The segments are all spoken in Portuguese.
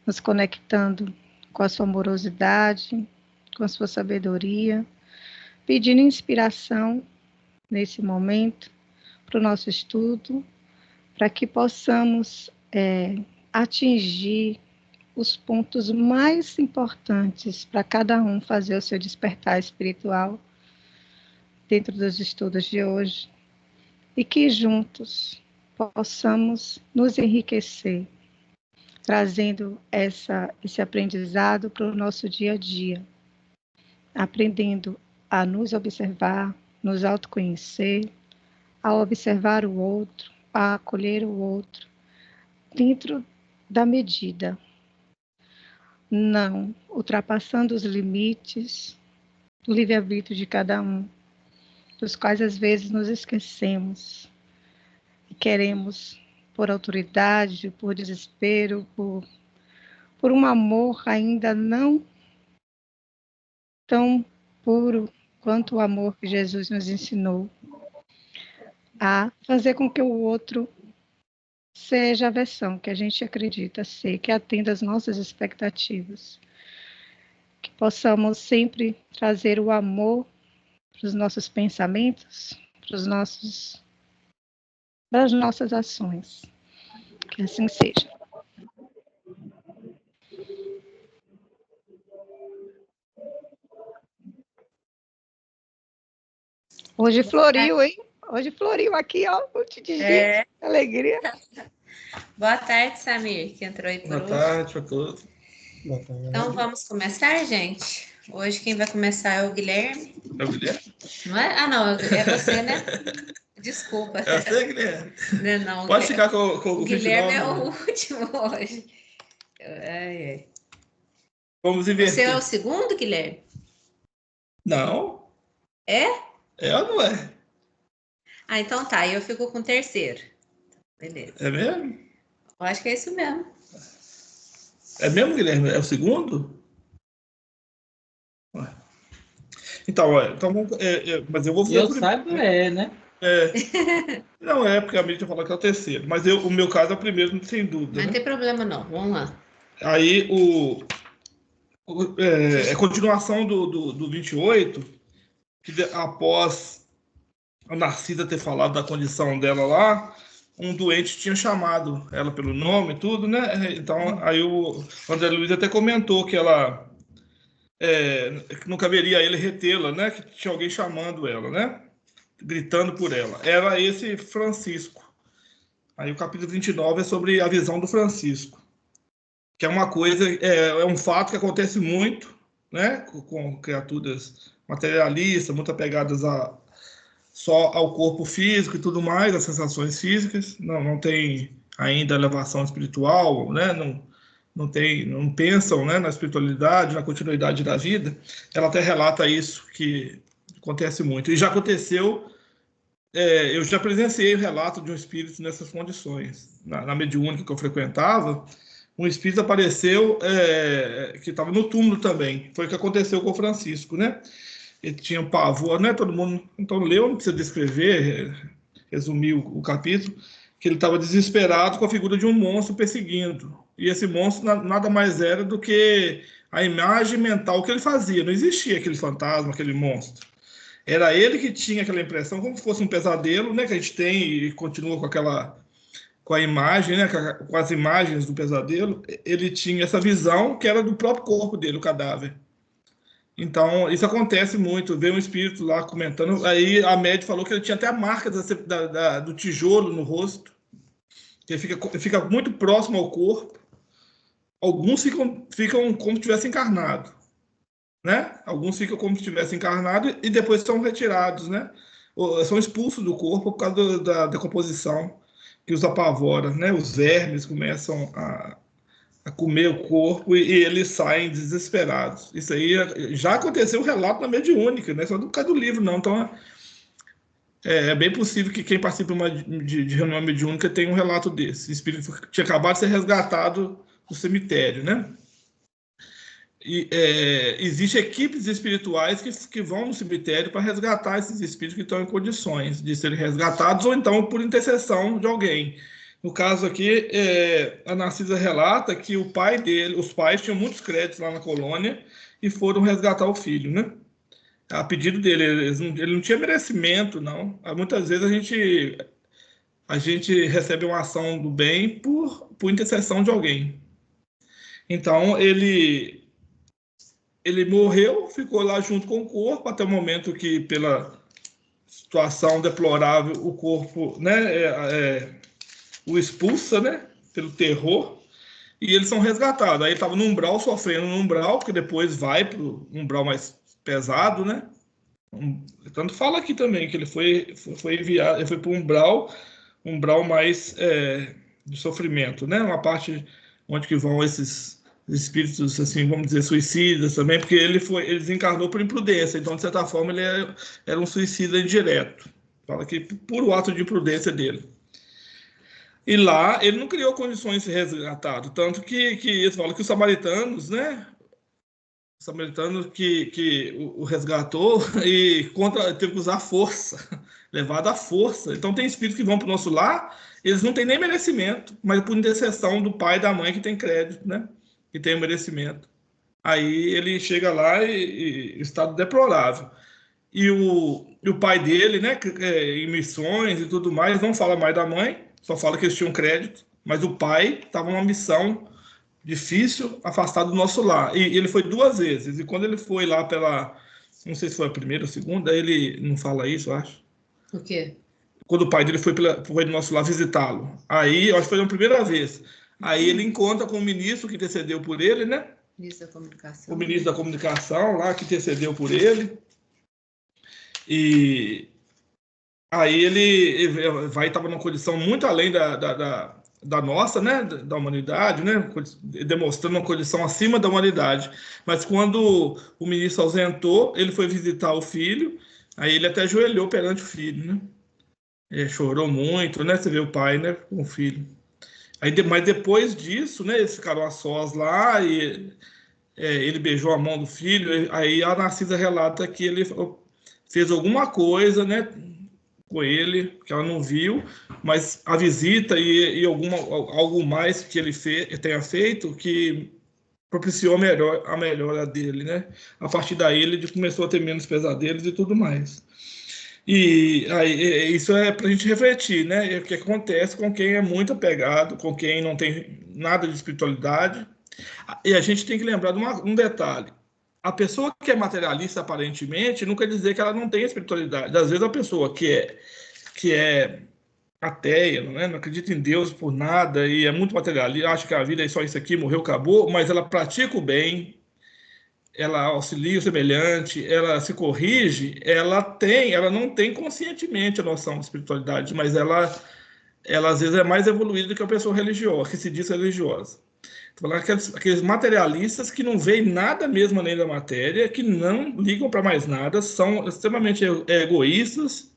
nos conectando com a sua amorosidade, com a sua sabedoria, pedindo inspiração nesse momento para o nosso estudo, para que possamos atingir os pontos mais importantes para cada um fazer o seu despertar espiritual dentro dos estudos de hoje, e que juntos possamos nos enriquecer, trazendo esse aprendizado para o nosso dia a dia, aprendendo a nos observar, nos autoconhecer, a observar o outro, a acolher o outro, dentro da medida, não ultrapassando os limites do livre-arbítrio de cada um, dos quais às vezes nos esquecemos e queremos, por autoridade, por desespero, por um amor ainda não tão puro quanto o amor que Jesus nos ensinou, a fazer com que o outro seja a versão que a gente acredita ser, que atenda às nossas expectativas, que possamos sempre trazer o amor para os nossos pensamentos, para as nossas ações. Que assim seja. Hoje floriu, hein? Hoje floriu aqui, ó. Um monte de gente. Alegria. Boa tarde, Samir, que entrou aí por Boa tarde a todos. Boa tarde. Então, vamos começar, gente? Hoje quem vai começar é o Guilherme. É o Guilherme? Não é? Ah, não, é você, né? Desculpa. É você, Guilherme? Não, pode ficar com o Guilherme 29, é o último hoje. Vamos inverter. Você é o segundo, Guilherme? Não. É? É ou não é? Ah, então tá. Eu fico com o terceiro. Beleza. É mesmo? Eu acho que é isso mesmo. É mesmo, Guilherme? É o segundo? Então, mas eu vou fazer. Eu saiba, né? Não é, porque a mídia fala que é o terceiro. Mas o meu caso é o primeiro, sem dúvida. Mas não tem problema, não. Vamos lá. Aí, a continuação do 28, que após a Narcisa ter falado da condição dela lá, um doente tinha chamado ela pelo nome e tudo, né? Então, aí o André Luiz até comentou que ela que não caberia a ele retê-la, né? Que tinha alguém chamando ela, né? Gritando por ela. Era esse Francisco. Aí o capítulo 29 é sobre a visão do Francisco, que é uma coisa, é um fato que acontece muito, né? Com criaturas materialistas, muito apegadas só ao corpo físico e tudo mais, às sensações físicas, não tem ainda elevação espiritual, né? Não pensam, né, na espiritualidade, na continuidade da vida. Ela até relata isso, que acontece muito. E já aconteceu, eu já presenciei o relato de um espírito nessas condições. Na mediúnica que eu frequentava, um espírito apareceu que estava no túmulo também. Foi o que aconteceu com o Francisco, né? Ele tinha um pavor, né? Todo mundo. Então, leu, não precisa descrever, resumir o capítulo, que ele estava desesperado com a figura de um monstro perseguindo. E esse monstro nada mais era do que a imagem mental que ele fazia. Não existia aquele fantasma, aquele monstro. Era ele que tinha aquela impressão, como se fosse um pesadelo, né? Que a gente tem e continua com a imagem, né? Com as imagens do pesadelo. Ele tinha essa visão que era do próprio corpo dele, o cadáver. Então, isso acontece muito. Veio um espírito lá comentando. Aí a médium falou que ele tinha até a marca do tijolo no rosto. Ele fica muito próximo ao corpo. Alguns ficam como se tivesse encarnado, né? Alguns ficam como se tivesse encarnado e depois são retirados, né? São expulsos do corpo por causa da decomposição que os apavora, né? Os vermes começam a comer o corpo e eles saem desesperados. Isso aí já aconteceu um relato na mediúnica, né? Só do caso do livro, não. Então, é bem possível que quem participa de reunião mediúnica tenha um relato desse. O espírito tinha acabado de ser resgatado do cemitério, né? E existem equipes espirituais que vão no cemitério para resgatar esses espíritos que estão em condições de serem resgatados, ou então por intercessão de alguém. No caso aqui, a Narcisa relata que o pai dele, os pais tinham muitos créditos lá na colônia e foram resgatar o filho, né? A pedido dele, ele não tinha merecimento, não. Muitas vezes a gente recebe uma ação do bem por intercessão de alguém. Então, ele morreu, ficou lá junto com o corpo, até o momento que, pela situação deplorável, o corpo, né, o expulsa, né, pelo terror, e eles são resgatados. Aí ele estava no umbral, sofrendo no umbral, que depois vai para o umbral mais pesado, né? Tanto fala aqui também que ele foi enviado, ele foi para um umbral mais de sofrimento, né? Uma parte onde que vão esses espíritos, assim, vamos dizer, suicidas também, porque ele desencarnou por imprudência, então, de certa forma, ele era um suicida indireto. Fala que puro ato de imprudência dele. E lá ele não criou condições de ser resgatado, tanto que eles falam que os samaritanos, né? O samaritano que o resgatou e teve que usar força, levado à força. Então tem espíritos que vão para o nosso lar, eles não têm nem merecimento, mas por intercessão do pai e da mãe que tem crédito, né? Que tem o merecimento. Aí ele chega lá e estado deplorável. E o pai dele, né, em missões e tudo mais, não fala mais da mãe, só fala que eles tinham crédito, mas o pai estava numa missão difícil, afastado do nosso lar. E ele foi 2 vezes. E quando ele foi lá não sei se foi a primeira ou a segunda, ele não fala isso, eu acho. O quê? Quando o pai dele foi do nosso lar visitá-lo. Aí, eu acho que foi a primeira vez. Aí ele encontra com o ministro que intercedeu por ele, né? Ministro da Comunicação. O ministro da Comunicação lá que intercedeu por ele. E aí ele estava numa condição muito além da nossa, né, da humanidade, né, demonstrando uma condição acima da humanidade. Mas quando o ministro ausentou, ele foi visitar o filho, aí ele até ajoelhou perante o filho, né? Chorou muito, né? Você vê o pai, né, com o filho. Mas depois disso, né, eles ficaram a sós lá e ele beijou a mão do filho. Aí a Narcisa relata que ele fez alguma coisa, né, com ele, que ela não viu, mas a visita e algo mais que ele tenha feito que propiciou a melhora dele, né? A partir daí ele começou a ter menos pesadelos e tudo mais. E aí, isso é para a gente refletir, né? O que acontece com quem é muito apegado, com quem não tem nada de espiritualidade. E a gente tem que lembrar de um detalhe. A pessoa que é materialista, aparentemente, não quer dizer que ela não tem espiritualidade. Às vezes a pessoa que é ateia, não acredita em Deus por nada e é muito materialista, acha que a vida é só isso aqui, morreu, acabou, mas ela pratica o bem, ela auxilia o semelhante, ela se corrige, ela não tem conscientemente a noção de espiritualidade, mas ela às vezes é mais evoluída do que a pessoa religiosa, que se diz religiosa. Então, aqueles materialistas que não veem nada mesmo além da matéria, que não ligam para mais nada, são extremamente egoístas,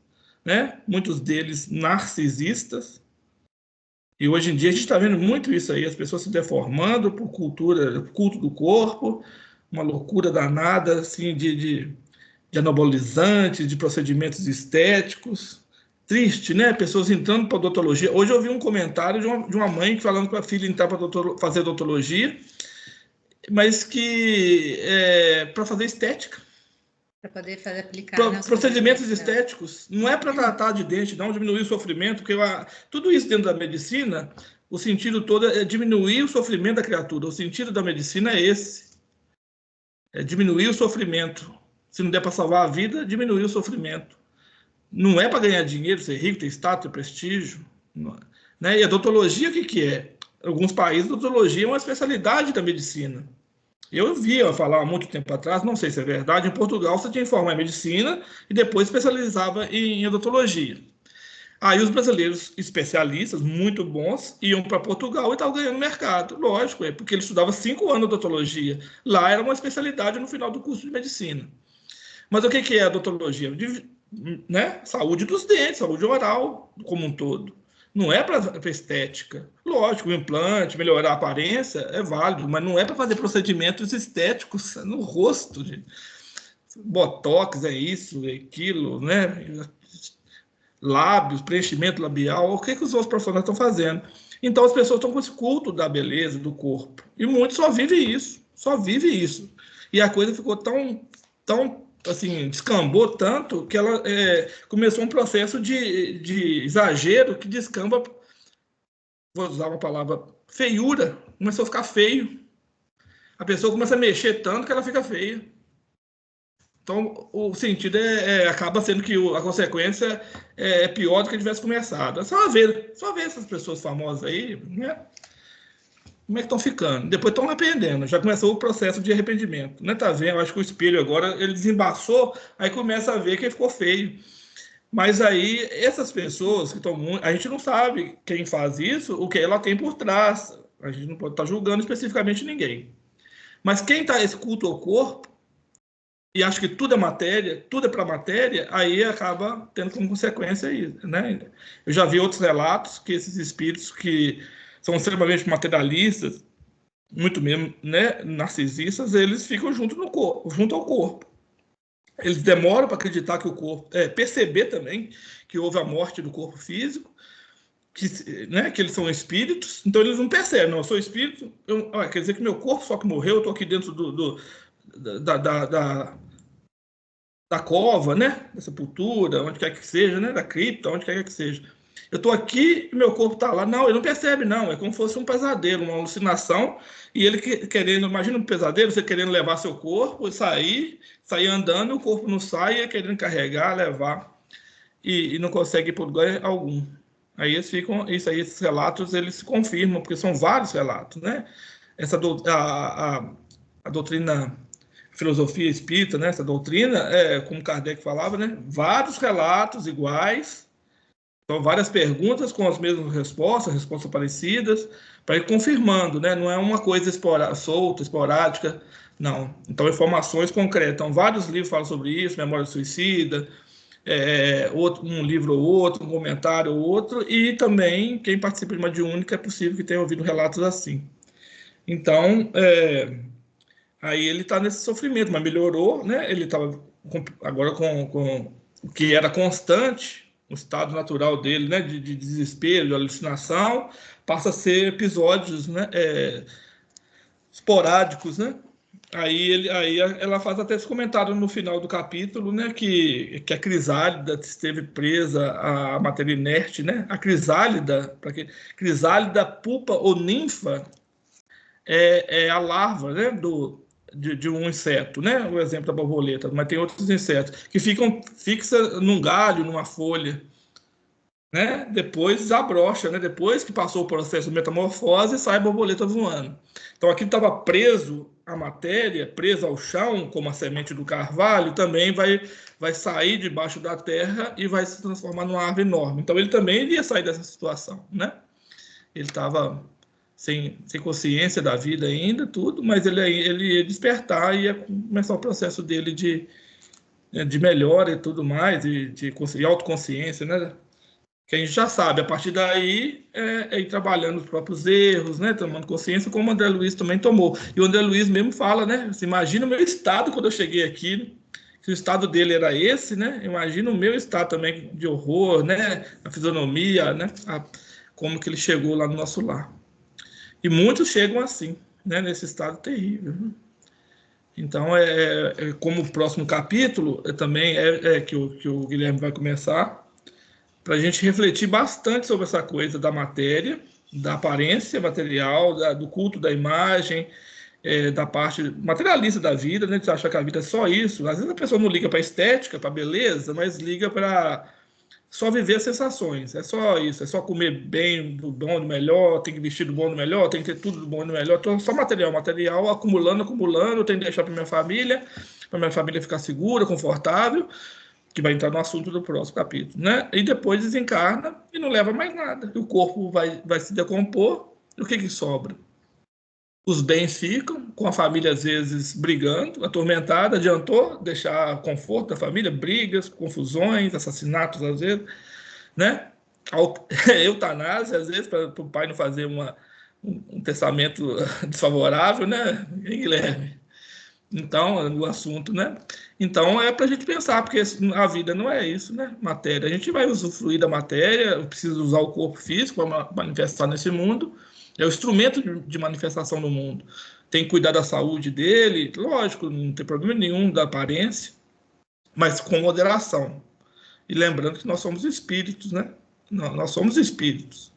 né? Muitos deles narcisistas. E hoje em dia a gente está vendo muito isso aí, as pessoas se deformando por culto do corpo, uma loucura danada assim, de anabolizantes, de procedimentos estéticos. Triste, né? Pessoas entrando para odontologia. Hoje eu vi um comentário de uma mãe falando que a filha entrar para fazer odontologia, mas que para fazer estética. Para poder aplicar procedimentos estéticos. Não é para tratar de dente, não, diminuir o sofrimento, porque tudo isso dentro da medicina, o sentido todo é diminuir o sofrimento da criatura. O sentido da medicina é esse. É diminuir o sofrimento. Se não der para salvar a vida, diminuir o sofrimento. Não é para ganhar dinheiro, ser rico, ter status, ter prestígio. Né? E a odontologia, o que é? Em alguns países, a odontologia é uma especialidade da medicina. Eu via falar há muito tempo atrás, não sei se é verdade, em Portugal você tinha que formar em medicina e depois especializava em odontologia. Aí os brasileiros especialistas, muito bons, iam para Portugal e estavam ganhando mercado. Lógico, porque ele estudava 5 anos de odontologia. Lá era uma especialidade no final do curso de medicina. Mas o que é a odontologia? Né? Saúde dos dentes, saúde oral como um todo. Não é para estética. Lógico, o implante, melhorar a aparência é válido, mas não é para fazer procedimentos estéticos no rosto. Gente. Botox é isso, é aquilo, né? lábios, preenchimento labial, o que os outros profissionais estão fazendo. Então as pessoas estão com esse culto da beleza, do corpo. E muitos só vivem isso, só vivem isso. E a coisa ficou tão assim, descambou tanto que ela começou um processo de exagero que descamba, vou usar uma palavra, feiura, começou a ficar feio. A pessoa começa a mexer tanto que ela fica feia. Então, o sentido acaba sendo que a consequência é pior do que tivesse começado. É só ver essas pessoas famosas aí, né? Como é que estão ficando? Depois estão arrependendo. Já começou o processo de arrependimento. Né? Tá vendo? Eu acho que o espelho agora, ele desembaçou, aí começa a ver que ficou feio. Mas aí, essas pessoas que estão muito... A gente não sabe quem faz isso, o que ela tem por trás. A gente não pode estar julgando especificamente ninguém. Mas quem está esse culto ao corpo, e acha que tudo é matéria, tudo é para matéria, aí acaba tendo como consequência isso, né? Eu já vi outros relatos que esses espíritos que são extremamente materialistas, muito mesmo, né, narcisistas, eles ficam junto ao corpo. Eles demoram para acreditar que o corpo, perceber também que houve a morte do corpo físico, né, que eles são espíritos, então eles não percebem, não, eu sou espírito, quer dizer que meu corpo só que morreu, eu estou aqui dentro da cova, né, da sepultura, onde quer que seja, né, da cripta, onde quer que seja. Eu estou aqui e meu corpo está lá. Não, ele não percebe, não. É como se fosse um pesadelo, uma alucinação. E ele querendo, imagina um pesadelo, você querendo levar seu corpo, sair andando, o corpo não sai, querendo carregar, levar, e não consegue ir por lugar algum. Aí esses relatos, eles se confirmam, porque são vários relatos, né? A doutrina, a filosofia espírita, né? Essa doutrina, como Kardec falava, né? Vários relatos iguais, então várias perguntas com as mesmas respostas parecidas, para ir confirmando, né? Não é uma coisa solta, esporádica, não. Então, informações concretas. Então, vários livros falam sobre isso, Memória Suicida, um livro ou outro, um comentário ou outro, e também quem participa de uma mediúnica é possível que tenha ouvido relatos assim. Então, aí ele está nesse sofrimento, mas melhorou, né? Ele estava agora com o que era constante, o estado natural dele, né? De desespero, de alucinação, passa a ser episódios, né? Esporádicos, né? Aí ela faz até esse comentário no final do capítulo, né? Que a crisálida esteve presa à matéria inerte, né? A crisálida, crisálida, pupa ou ninfa é a larva, né? De um inseto, né? O exemplo da borboleta, mas tem outros insetos que ficam fixa num galho, numa folha, né? Depois desabrocha, né? Depois que passou o processo de metamorfose, sai a borboleta voando. Então aqui estava preso à matéria, preso ao chão, como a semente do carvalho, também vai sair debaixo da terra e vai se transformar numa árvore enorme. Então ele também iria sair dessa situação, né? Ele estava sem consciência da vida ainda, tudo, mas ele ia despertar e ia começar o processo dele de melhora e tudo mais, de autoconsciência, né? Que a gente já sabe, a partir daí ir trabalhando os próprios erros, né? Tomando consciência, como o André Luiz também tomou. E o André Luiz mesmo fala, né? Você imagina o meu estado quando eu cheguei aqui, né? Se o estado dele era esse, né? Imagina o meu estado também de horror, né? A fisionomia, né? Como que ele chegou lá no nosso lar. E muitos chegam assim, né? Nesse estado terrível. Né? Então, como o próximo capítulo também que o Guilherme vai começar, para a gente refletir bastante sobre essa coisa da matéria, da aparência material, do culto da imagem, da parte materialista da vida, né? De achar que a vida é só isso. Às vezes a pessoa não liga para a estética, para a beleza, mas liga para só viver as sensações. É só isso, é só comer bem, do bom, do melhor, tem que vestir do bom, do melhor, tem que ter tudo do bom, do melhor. Então, só material, acumulando, tem que deixar para minha família ficar segura, confortável, que vai entrar no assunto do próximo capítulo, né? E depois desencarna e não leva mais nada. O corpo vai se decompor, e o que sobra? Os bens ficam, com a família às vezes brigando, atormentada, adiantou deixar o conforto da família, brigas, confusões, assassinatos às vezes, né? Eutanásia às vezes, para o pai não fazer um testamento desfavorável, né, Guilherme? Então, o assunto, né? Então, é para a gente pensar, porque a vida não é isso, né? Matéria. A gente vai usufruir da matéria, precisa usar o corpo físico para manifestar nesse mundo. É o instrumento de manifestação no mundo. Tem que cuidar da saúde dele, lógico, não tem problema nenhum da aparência, mas com moderação. E lembrando que nós somos espíritos, né? Nós somos espíritos.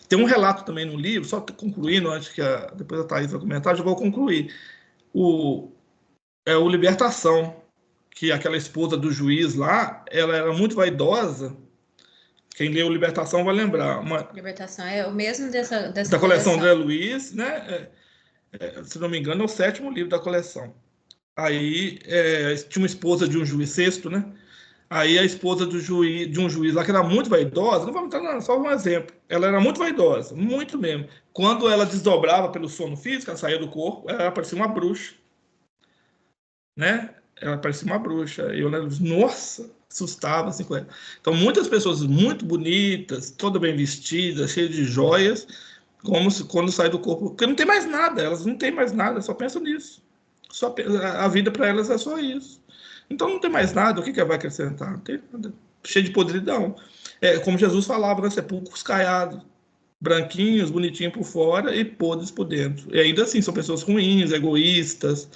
Tem um relato também no livro, só concluindo, antes que depois a Thaís vai comentar, já vou concluir. O Libertação, que aquela esposa do juiz lá, ela era muito vaidosa. Quem leu Libertação vai lembrar. Libertação é o mesmo dessa Da coleção coleção. André Luiz, né? Se não me engano, é o 7º livro da coleção. Aí tinha uma esposa de um juiz, sexto, né? Aí a esposa de um juiz lá, que era muito vaidosa, não vamos entrar, não, só um exemplo. Ela era muito vaidosa, muito mesmo. Quando ela desdobrava pelo sono físico, ela saía do corpo, ela parecia uma bruxa, né? Ela parecia uma bruxa. Eu lembro, nossa, assustava assim com ela. Então, muitas pessoas muito bonitas, toda bem vestidas, cheias de joias, como se, quando sai do corpo, porque não tem mais nada, elas não têm mais nada, só pensam nisso. A vida para elas é só isso. Então não tem mais nada, o que vai acrescentar? Não tem nada. Cheio de podridão. Como Jesus falava, né? Sepulcros caiados, branquinhos, bonitinhos por fora e podres por dentro. E ainda assim, são pessoas ruins, egoístas,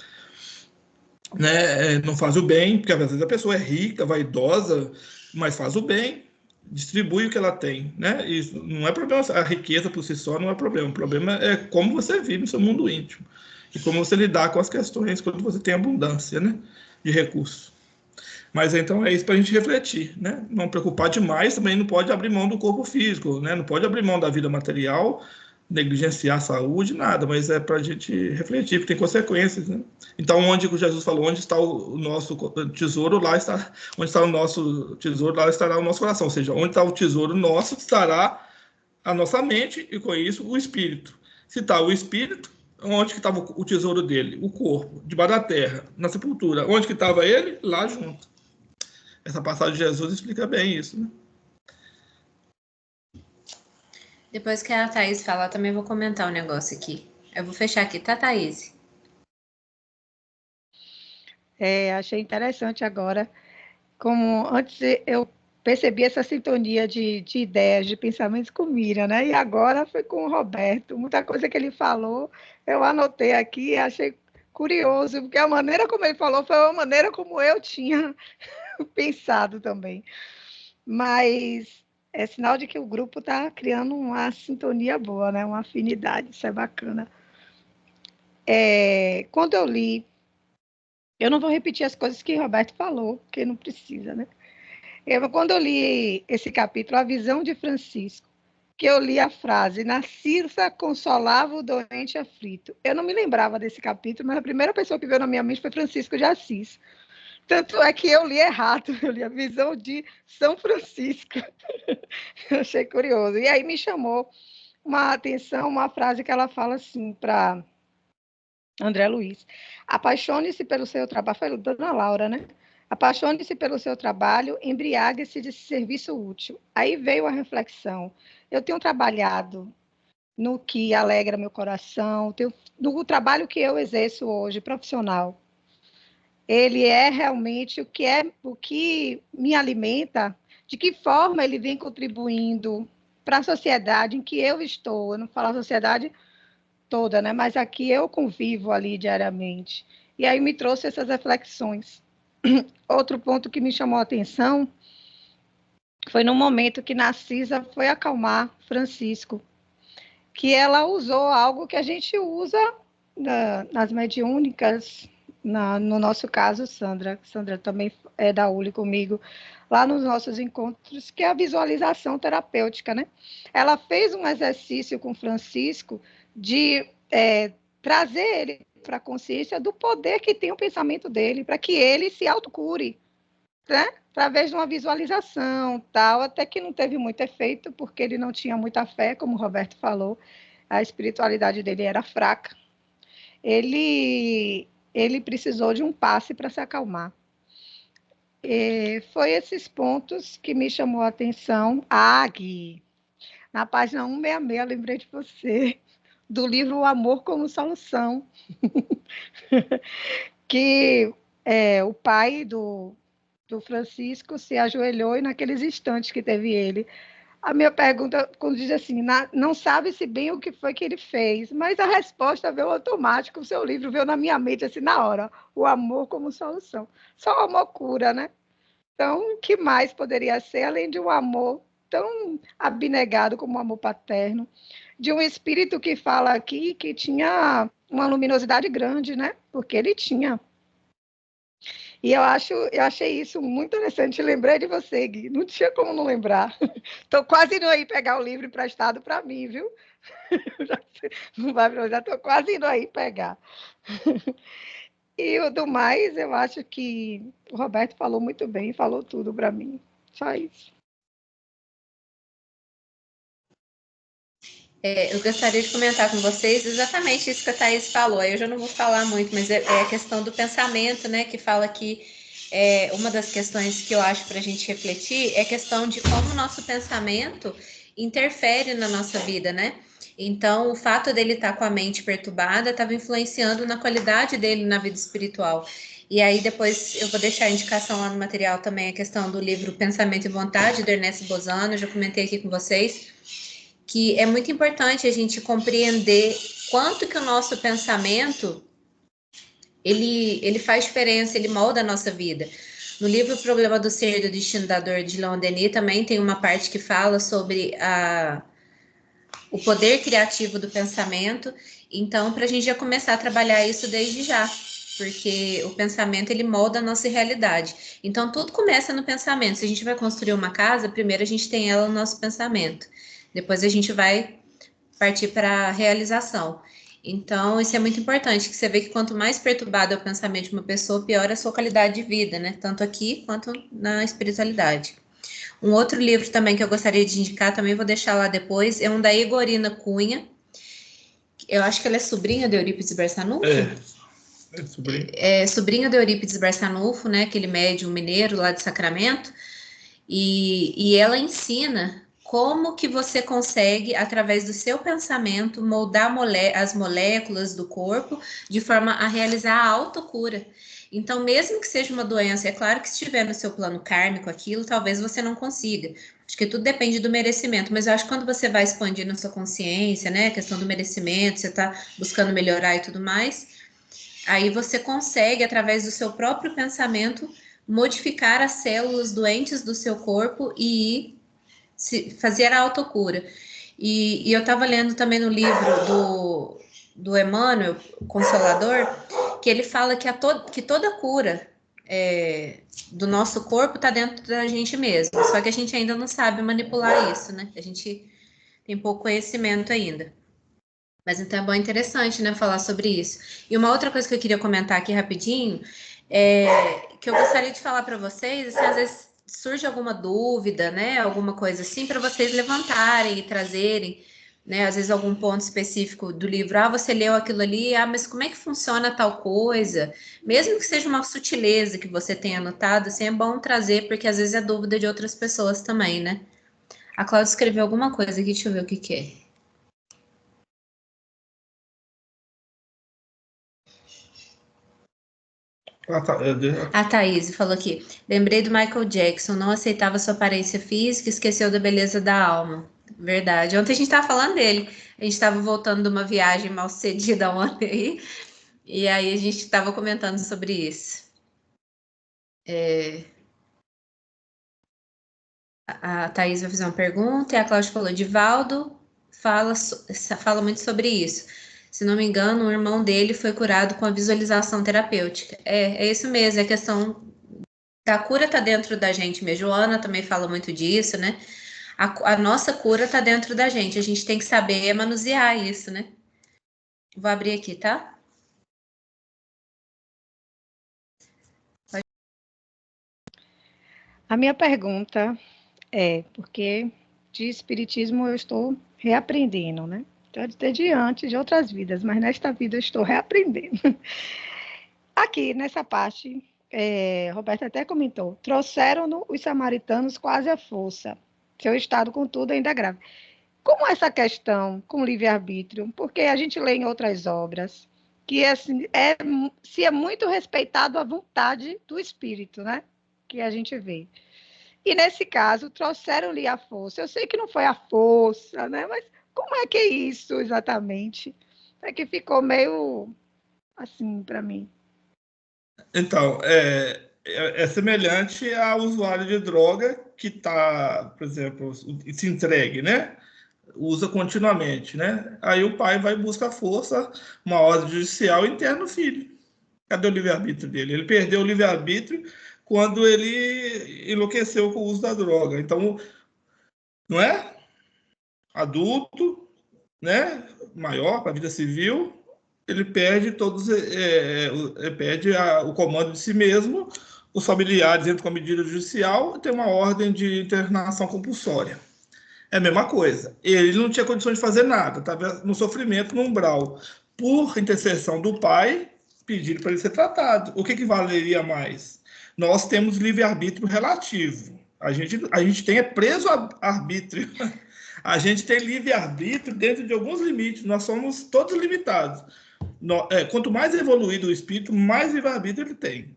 né? Não faz o bem, porque às vezes a pessoa é rica, vaidosa, mas faz o bem, distribui o que ela tem, né? Isso não é problema, a riqueza por si só não é problema. O problema é como você vive no seu mundo íntimo e como você lidar com as questões quando você tem abundância, né, de recursos. Mas então é isso para a gente refletir, né? Não preocupar demais, também não pode abrir mão do corpo físico, né? Não pode abrir mão da vida material, negligenciar a saúde, nada, mas é para a gente refletir, porque tem consequências, né? Então, onde Jesus falou, onde está o nosso tesouro, lá está, onde está o nosso tesouro, lá estará o nosso coração. Ou seja, onde está o tesouro nosso, estará a nossa mente e, com isso, o espírito. Se está o espírito, onde que estava o tesouro dele? O corpo, debaixo da terra, na sepultura. Onde que estava ele? Lá junto. Essa passagem de Jesus explica bem isso, né? Depois que a Thaís falar, também vou comentar um negócio aqui. Eu vou fechar aqui, tá, Thaís? Achei interessante agora, como antes eu percebi essa sintonia de ideias, de pensamentos com Miriam, né? E agora foi com o Roberto. Muita coisa que ele falou, eu anotei aqui e achei curioso, porque a maneira como ele falou foi a maneira como eu tinha pensado também. Mas é sinal de que o grupo está criando uma sintonia boa, né? Uma afinidade, isso é bacana. Quando eu li, eu não vou repetir as coisas que o Roberto falou, porque não precisa, né? Quando eu li esse capítulo, A Visão de Francisco, que eu li a frase, Narcisa consolava o doente aflito. Eu não me lembrava desse capítulo, mas a primeira pessoa que veio na minha mente foi Francisco de Assis. Tanto é que eu li errado, eu li A Visão de São Francisco. Eu achei curioso. E aí me chamou uma atenção, uma frase que ela fala assim para André Luiz. Apaixone-se pelo seu trabalho, foi Dona Laura, né? Apaixone-se pelo seu trabalho, embriague-se de serviço útil. Aí veio a reflexão. Eu tenho trabalhado no que alegra meu coração, no trabalho que eu exerço hoje, profissional. Ele é realmente o que me alimenta, de que forma ele vem contribuindo para a sociedade em que eu estou. Eu não falo a sociedade toda, né? Mas aqui eu convivo ali diariamente. E aí me trouxe essas reflexões. Outro ponto que me chamou a atenção foi no momento que Narcisa foi acalmar Francisco, que ela usou algo que a gente usa nas mediúnicas, no nosso caso, Sandra também é da ULI comigo, lá nos nossos encontros, que é a visualização terapêutica, né? Ela fez um exercício com Francisco de trazer ele para a consciência do poder que tem o pensamento dele, para que ele se autocure, né? Através de uma visualização, tal, até que não teve muito efeito, porque ele não tinha muita fé, como o Roberto falou, a espiritualidade dele era fraca. Ele precisou de um passe para se acalmar. Foi esses pontos que me chamou a atenção. Gui, na página 166, lembrei de você, do livro O Amor como Solução. que o pai do Francisco se ajoelhou e naqueles instantes que teve ele. A minha pergunta, quando diz assim, não sabe-se bem o que foi que ele fez, mas a resposta veio automático, o seu livro veio na minha mente, assim, na hora, o amor como solução. Só o amor cura, né? Então, o que mais poderia ser, além de um amor tão abnegado como o amor paterno, de um espírito que fala aqui que tinha uma luminosidade grande, né? Porque ele tinha. E eu achei isso muito interessante. Lembrei de você, Gui. Não tinha como não lembrar. Estou quase indo aí pegar o livro emprestado para mim, viu? Não vai, já estou quase indo aí pegar. E o do mais, eu acho que o Roberto falou muito bem, falou tudo para mim. Só isso. Eu gostaria de comentar com vocês exatamente isso que a Thaís falou. Eu já não vou falar muito, mas é a questão do pensamento, né? Que fala que uma das questões que eu acho para a gente refletir é a questão de como o nosso pensamento interfere na nossa vida, né? Então, o fato dele estar com a mente perturbada estava influenciando na qualidade dele na vida espiritual. E aí, depois, eu vou deixar a indicação lá no material também, a questão do livro Pensamento e Vontade, do Ernesto Bozano, eu já comentei aqui com vocês, que é muito importante a gente compreender quanto que o nosso pensamento ele faz diferença, ele molda a nossa vida. No livro O Problema do Ser e do Destino da Dor, de Leon Denis, também tem uma parte que fala sobre o poder criativo do pensamento. Então, para a gente já começar a trabalhar isso desde já, porque o pensamento ele molda a nossa realidade. Então, tudo começa no pensamento. Se a gente vai construir uma casa, primeiro a gente tem ela no nosso pensamento. Depois a gente vai partir para a realização. Então, isso é muito importante, que você vê que quanto mais perturbado é o pensamento de uma pessoa, pior é a sua qualidade de vida, né? Tanto aqui quanto na espiritualidade. Um outro livro também que eu gostaria de indicar, também vou deixar lá depois, é um da Igorina Cunha. Eu acho que ela é sobrinha de Eurípides Barçanufo. É sobrinho. É sobrinha de Eurípides Barçanufo, né? Aquele médium mineiro lá de Sacramento. E ela ensina como que você consegue, através do seu pensamento, moldar as moléculas do corpo de forma a realizar a autocura. Então, mesmo que seja uma doença, é claro que se estiver no seu plano kármico aquilo, talvez você não consiga. Acho que tudo depende do merecimento, mas eu acho que quando você vai expandindo a sua consciência, né, a questão do merecimento, você está buscando melhorar e tudo mais, aí você consegue, através do seu próprio pensamento, modificar as células doentes do seu corpo e fazer a autocura. E eu estava lendo também no livro do Emmanuel, o Consolador, que ele fala que toda cura do nosso corpo está dentro da gente mesmo, só que a gente ainda não sabe manipular isso, né? A gente tem pouco conhecimento ainda. Mas então é bom, interessante, né, falar sobre isso. E uma outra coisa que eu queria comentar aqui rapidinho, que eu gostaria de falar para vocês, assim, às vezes surge alguma dúvida, né, alguma coisa assim, para vocês levantarem e trazerem, né, às vezes algum ponto específico do livro, você leu aquilo ali, mas como é que funciona tal coisa? Mesmo que seja uma sutileza que você tenha anotado, assim, é bom trazer, porque às vezes é dúvida de outras pessoas também, né? A Cláudia escreveu alguma coisa aqui, deixa eu ver o que é. A Thaís falou aqui, lembrei do Michael Jackson, não aceitava sua aparência física, esqueceu da beleza da alma. Verdade. Ontem a gente estava falando dele. A gente estava voltando de uma viagem mal sucedida ontem aí, e aí a gente estava comentando sobre isso. A Thaís vai fazer uma pergunta e a Cláudia falou, Divaldo fala muito sobre isso. Se não me engano, o irmão dele foi curado com a visualização terapêutica. É isso mesmo, é questão a cura está dentro da gente mesmo. Joana também fala muito disso, né? A nossa cura está dentro da gente. A gente tem que saber manusear isso, né? Vou abrir aqui, tá? A minha pergunta porque de espiritismo eu estou reaprendendo, né? Até diante de outras vidas, mas nesta vida eu estou reaprendendo. Aqui, nessa parte, Roberto até comentou, trouxeram-no os samaritanos quase à força, seu estado, contudo, ainda grave. Como essa questão com livre-arbítrio? Porque a gente lê em outras obras que assim, se é muito respeitado a vontade do espírito, né? Que a gente vê. E nesse caso, trouxeram-lhe a força. Eu sei que não foi a força, né? Mas como é que é isso exatamente? É que ficou meio assim para mim. Então, é semelhante ao usuário de droga que está, por exemplo, se entregue, né? Usa continuamente, né? Aí o pai vai buscar força, uma ordem judicial e interna o filho. Cadê o livre-arbítrio dele? Ele perdeu o livre-arbítrio quando ele enlouqueceu com o uso da droga. Então, não é? Adulto, né? Maior para a vida civil, ele perde o comando de si mesmo. Os familiares entram com a medida judicial e tem uma ordem de internação compulsória. É a mesma coisa. Ele não tinha condições de fazer nada, estava no sofrimento, no umbral. Por intercessão do pai, pediram para ele ser tratado. O que valeria mais? Nós temos livre-arbítrio relativo. A gente tem preso a arbítrio. A gente tem livre-arbítrio dentro de alguns limites. Nós somos todos limitados. Quanto mais evoluído o espírito, mais livre-arbítrio ele tem.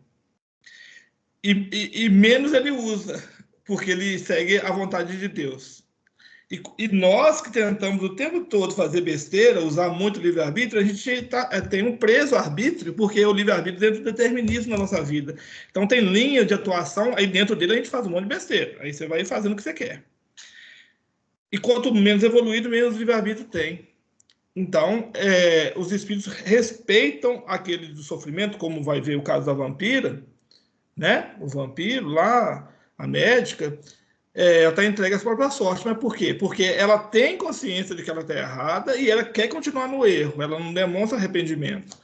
E menos ele usa, porque ele segue a vontade de Deus. E nós que tentamos o tempo todo fazer besteira, usar muito livre-arbítrio, a gente tem um preso arbítrio, porque o livre-arbítrio dentro do determinismo na nossa vida. Então tem linha de atuação, aí dentro dele a gente faz um monte de besteira. Aí você vai fazendo o que você quer. E quanto menos evoluído, menos livre-arbítrio tem. Então, os espíritos respeitam aquele do sofrimento, como vai ver o caso da vampira, né? O vampiro lá, a médica, ela está entregue à própria sorte. Mas por quê? Porque ela tem consciência de que ela está errada e ela quer continuar no erro, ela não demonstra arrependimento.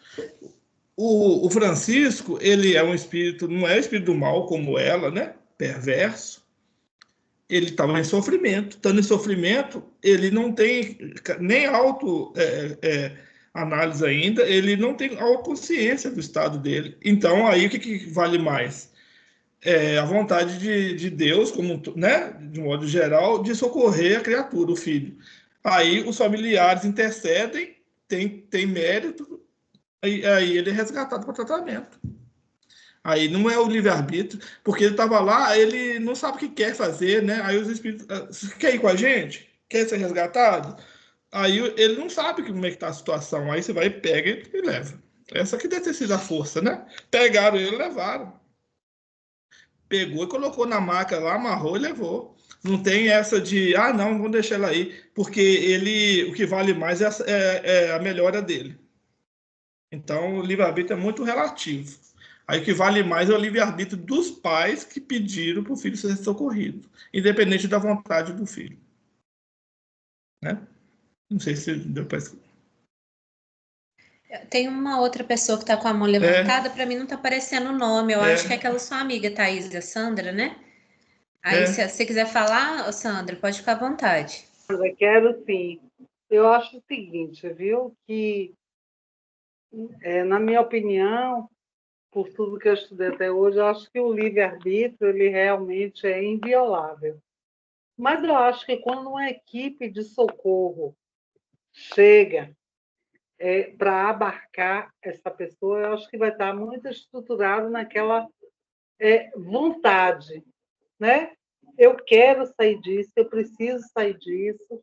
O Francisco, ele é um espírito, não é um espírito do mal como ela, né? Perverso. Ele estava em sofrimento. Estando em sofrimento, ele não tem nem análise ainda, ele não tem autoconsciência do estado dele. Então, aí o que vale mais? A vontade de Deus, como, né, de modo geral, de socorrer a criatura, o filho. Aí os familiares intercedem, tem mérito, aí ele é resgatado para tratamento. Aí não é o livre-arbítrio, porque ele estava lá, ele não sabe o que quer fazer, né? Aí os espíritos, você quer ir com a gente? Quer ser resgatado? Aí ele não sabe como é que está a situação. Aí você vai, pega e leva. Essa que deve ter sido a força, né? Pegaram ele e levaram. Pegou e colocou na maca lá, amarrou e levou. Não tem essa de, não, vamos deixar ela aí, porque o que vale mais é a melhora dele. Então, o livre-arbítrio é muito relativo. Aí o que vale mais é o livre-arbítrio dos pais que pediram para o filho ser socorrido, independente da vontade do filho. Né? Não sei se deu para... Tem uma outra pessoa que está com a mão levantada, para mim não está aparecendo o nome, eu acho que é aquela sua amiga, Thaís, a Sandra, né? Aí, se você quiser falar, Sandra, pode ficar à vontade. Eu quero sim. Eu acho o seguinte, viu, que, na minha opinião, por tudo que eu estudei até hoje, eu acho que o livre-arbítrio, ele realmente é inviolável. Mas eu acho que quando uma equipe de socorro chega para abarcar essa pessoa, eu acho que vai estar muito estruturado naquela vontade, né? Eu quero sair disso, eu preciso sair disso,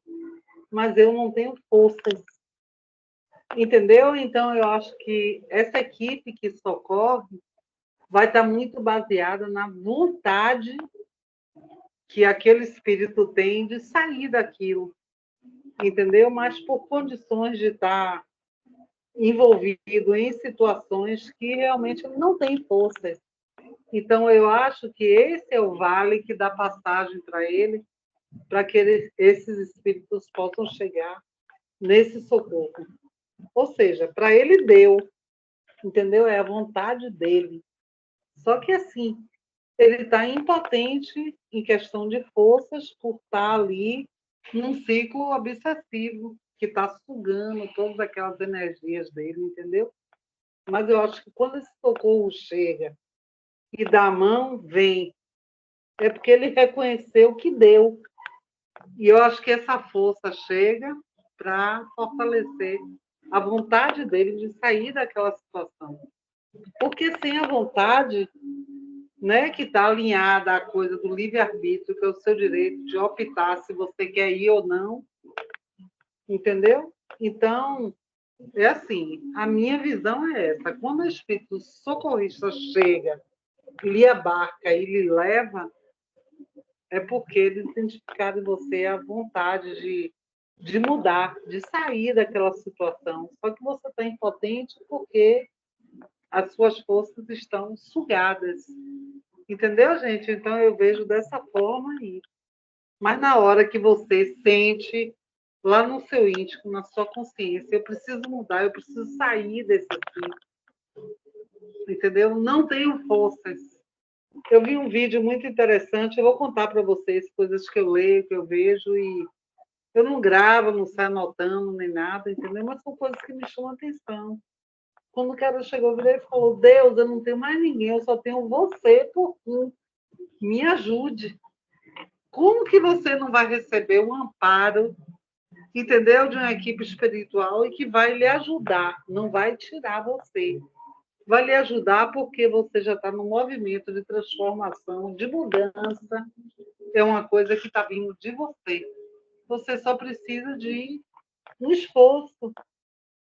mas eu não tenho forças, entendeu? Então, eu acho que essa equipe que socorre vai estar muito baseada na vontade que aquele espírito tem de sair daquilo, entendeu? Mas por condições de estar envolvido em situações que realmente não tem forças. Então, eu acho que esse é o vale que dá passagem para ele, para que esses espíritos possam chegar nesse socorro. Ou seja, para ele deu, entendeu? É a vontade dele. Só que, assim, ele está impotente em questão de forças por estar ali num ciclo obsessivo que está sugando todas aquelas energias dele, entendeu? Mas eu acho que quando esse socorro chega e da mão vem, é porque ele reconheceu que deu. E eu acho que essa força chega para fortalecer a vontade dele de sair daquela situação. Porque sem a vontade, né, que está alinhada à coisa do livre-arbítrio, que é o seu direito de optar se você quer ir ou não, entendeu? Então, é assim, a minha visão é essa. Quando o espírito socorrista chega, lhe abarca e lhe leva, é porque eles identificaram em você a vontade de mudar, de sair daquela situação. Só que você está impotente porque as suas forças estão sugadas. Entendeu, gente? Então, eu vejo dessa forma aí. Mas na hora que você sente lá no seu íntimo, na sua consciência, eu preciso mudar, eu preciso sair desse assim. Entendeu? Não tenho forças. Eu vi um vídeo muito interessante, eu vou contar para vocês coisas que eu leio, que eu vejo, e eu não gravo, não saio anotando, nem nada, entendeu? Mas são coisas que me chamam a atenção. Quando o cara chegou, virei e falou, Deus, eu não tenho mais ninguém, eu só tenho você por mim. Me ajude. Como que você não vai receber o amparo, entendeu, de uma equipe espiritual e que vai lhe ajudar, não vai tirar você. Vai lhe ajudar porque você já está no movimento de transformação, de mudança. É uma coisa que está vindo de você. Você só precisa de um esforço,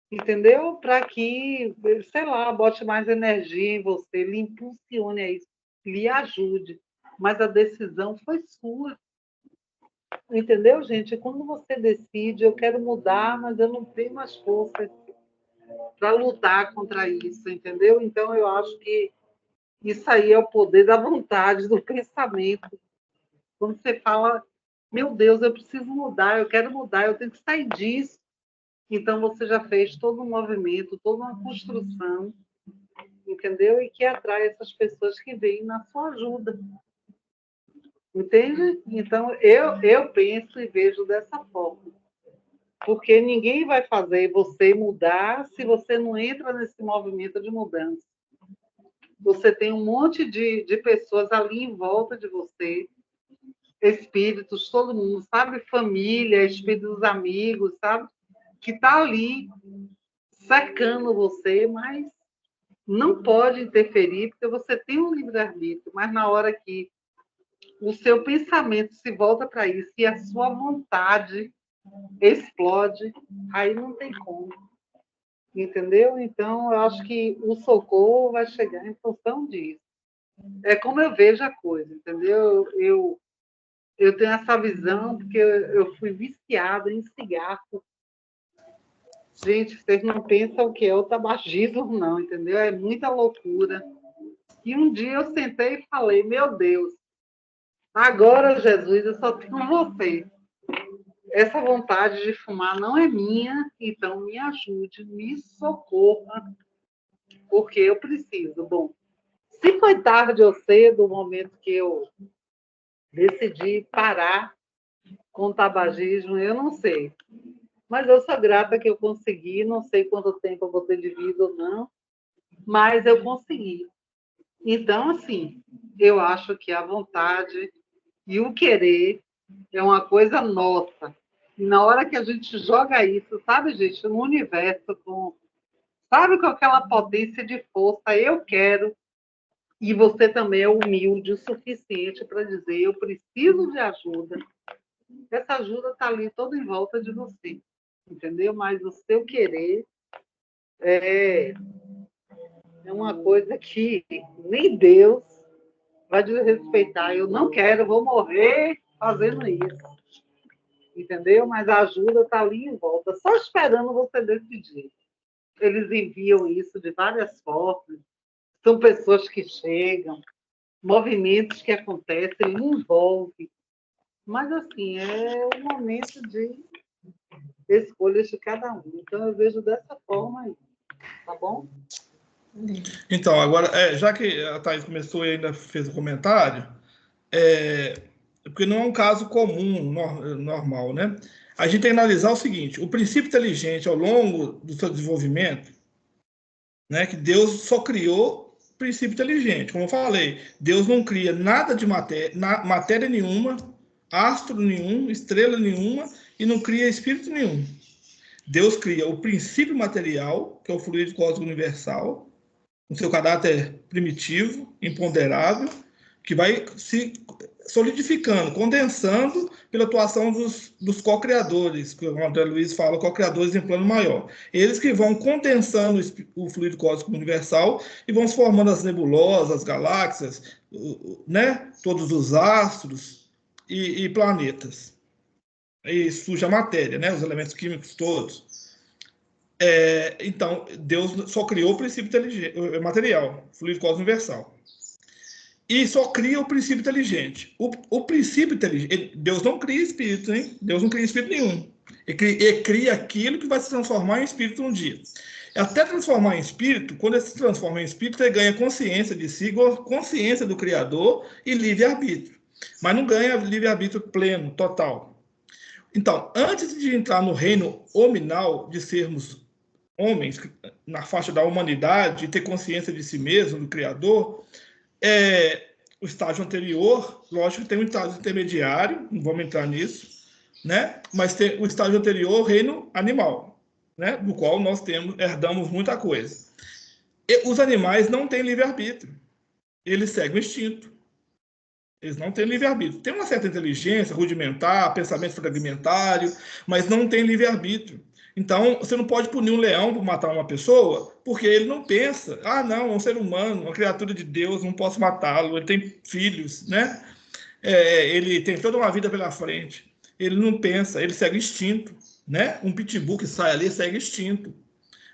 entendeu? Para que, sei lá, bote mais energia em você, lhe impulsione a isso, lhe ajude. Mas a decisão foi sua. Entendeu, gente? Quando você decide, eu quero mudar, mas eu não tenho mais força para lutar contra isso, entendeu? Então, eu acho que isso aí é o poder da vontade, do pensamento. Quando você fala, meu Deus, eu preciso mudar, eu quero mudar, eu tenho que sair disso. Então, você já fez todo um movimento, toda uma construção, entendeu? E que atrai essas pessoas que vêm na sua ajuda. Entende? Então, eu penso e vejo dessa forma. Porque ninguém vai fazer você mudar se você não entra nesse movimento de mudança. Você tem um monte de pessoas ali em volta de você, espíritos, todo mundo, sabe? Família, espíritos amigos, sabe? Que está ali cercando você, mas não pode interferir, porque você tem um livre-arbítrio, mas na hora que o seu pensamento se volta para isso e a sua vontade explode, aí não tem como. Entendeu? Então, eu acho que o socorro vai chegar em função disso. É como eu vejo a coisa, entendeu? Eu tenho essa visão porque eu fui viciada em cigarro. Gente, vocês não pensam o que é o tabagismo, não, entendeu? É muita loucura. E um dia eu sentei e falei, meu Deus, agora, Jesus, eu só tenho você. Essa vontade de fumar não é minha, então me ajude, me socorra, porque eu preciso. Bom, se foi tarde ou cedo o momento que eu decidi parar com o tabagismo, eu não sei. Mas eu sou grata que eu consegui, não sei quanto tempo eu vou ter de vida ou não, mas eu consegui. Então, assim, eu acho que a vontade e o querer é uma coisa nossa. E na hora que a gente joga isso, sabe, gente, no universo, sabe, com aquela potência de força, eu quero, e você também é humilde o suficiente para dizer, eu preciso de ajuda. Essa ajuda está ali toda em volta de você, entendeu? Mas o seu querer é uma coisa que nem Deus vai desrespeitar. Eu não quero, vou morrer fazendo isso. Entendeu? Mas a ajuda está ali em volta, só esperando você decidir. Eles enviam isso de várias formas, são pessoas que chegam, movimentos que acontecem, ele envolve. Mas, assim, é o momento de escolhas de cada um. Então, eu vejo dessa forma aí. Tá bom? Então, agora, já que a Thais começou e ainda fez o comentário, porque não é um caso comum, normal, né? A gente tem que analisar o seguinte: o princípio inteligente, ao longo do seu desenvolvimento, né, que Deus só criou princípio inteligente. Como eu falei, Deus não cria nada de matéria nenhuma, astro nenhum, estrela nenhuma, e não cria espírito nenhum. Deus cria o princípio material, que é o fluido cósmico universal, com seu caráter primitivo, imponderável, que vai se solidificando, condensando pela atuação dos co-criadores, que o André Luiz fala, co-criadores em plano maior. Eles que vão condensando o fluido cósmico universal e vão se formando as nebulosas, as galáxias, né? Todos os astros e planetas. E surge a matéria, né? Os elementos químicos todos. Então, Deus só criou o princípio material, fluido cósmico universal. E só cria o princípio inteligente. O princípio inteligente, Deus não cria espírito, hein? Deus não cria espírito nenhum. Ele cria aquilo que vai se transformar em espírito um dia. Até transformar em espírito, quando ele se transforma em espírito, ele ganha consciência de si, consciência do Criador e livre-arbítrio. Mas não ganha livre-arbítrio pleno, total. Então, antes de entrar no reino hominal, de sermos homens, na faixa da humanidade, e ter consciência de si mesmo, do Criador, o estágio anterior, lógico que tem um estágio intermediário, não vamos entrar nisso, né? Mas tem o estágio anterior, o reino animal, né? Do qual nós herdamos muita coisa. E os animais não têm livre-arbítrio, eles seguem o instinto. Eles não têm livre-arbítrio. Tem uma certa inteligência rudimentar, pensamento fragmentário, mas não tem livre-arbítrio. Então, você não pode punir um leão por matar uma pessoa, porque ele não pensa, não, é um ser humano, uma criatura de Deus, não posso matá-lo, ele tem filhos, né? Ele tem toda uma vida pela frente. Ele não pensa, ele segue instinto, né? Um pitbull que sai ali segue instinto.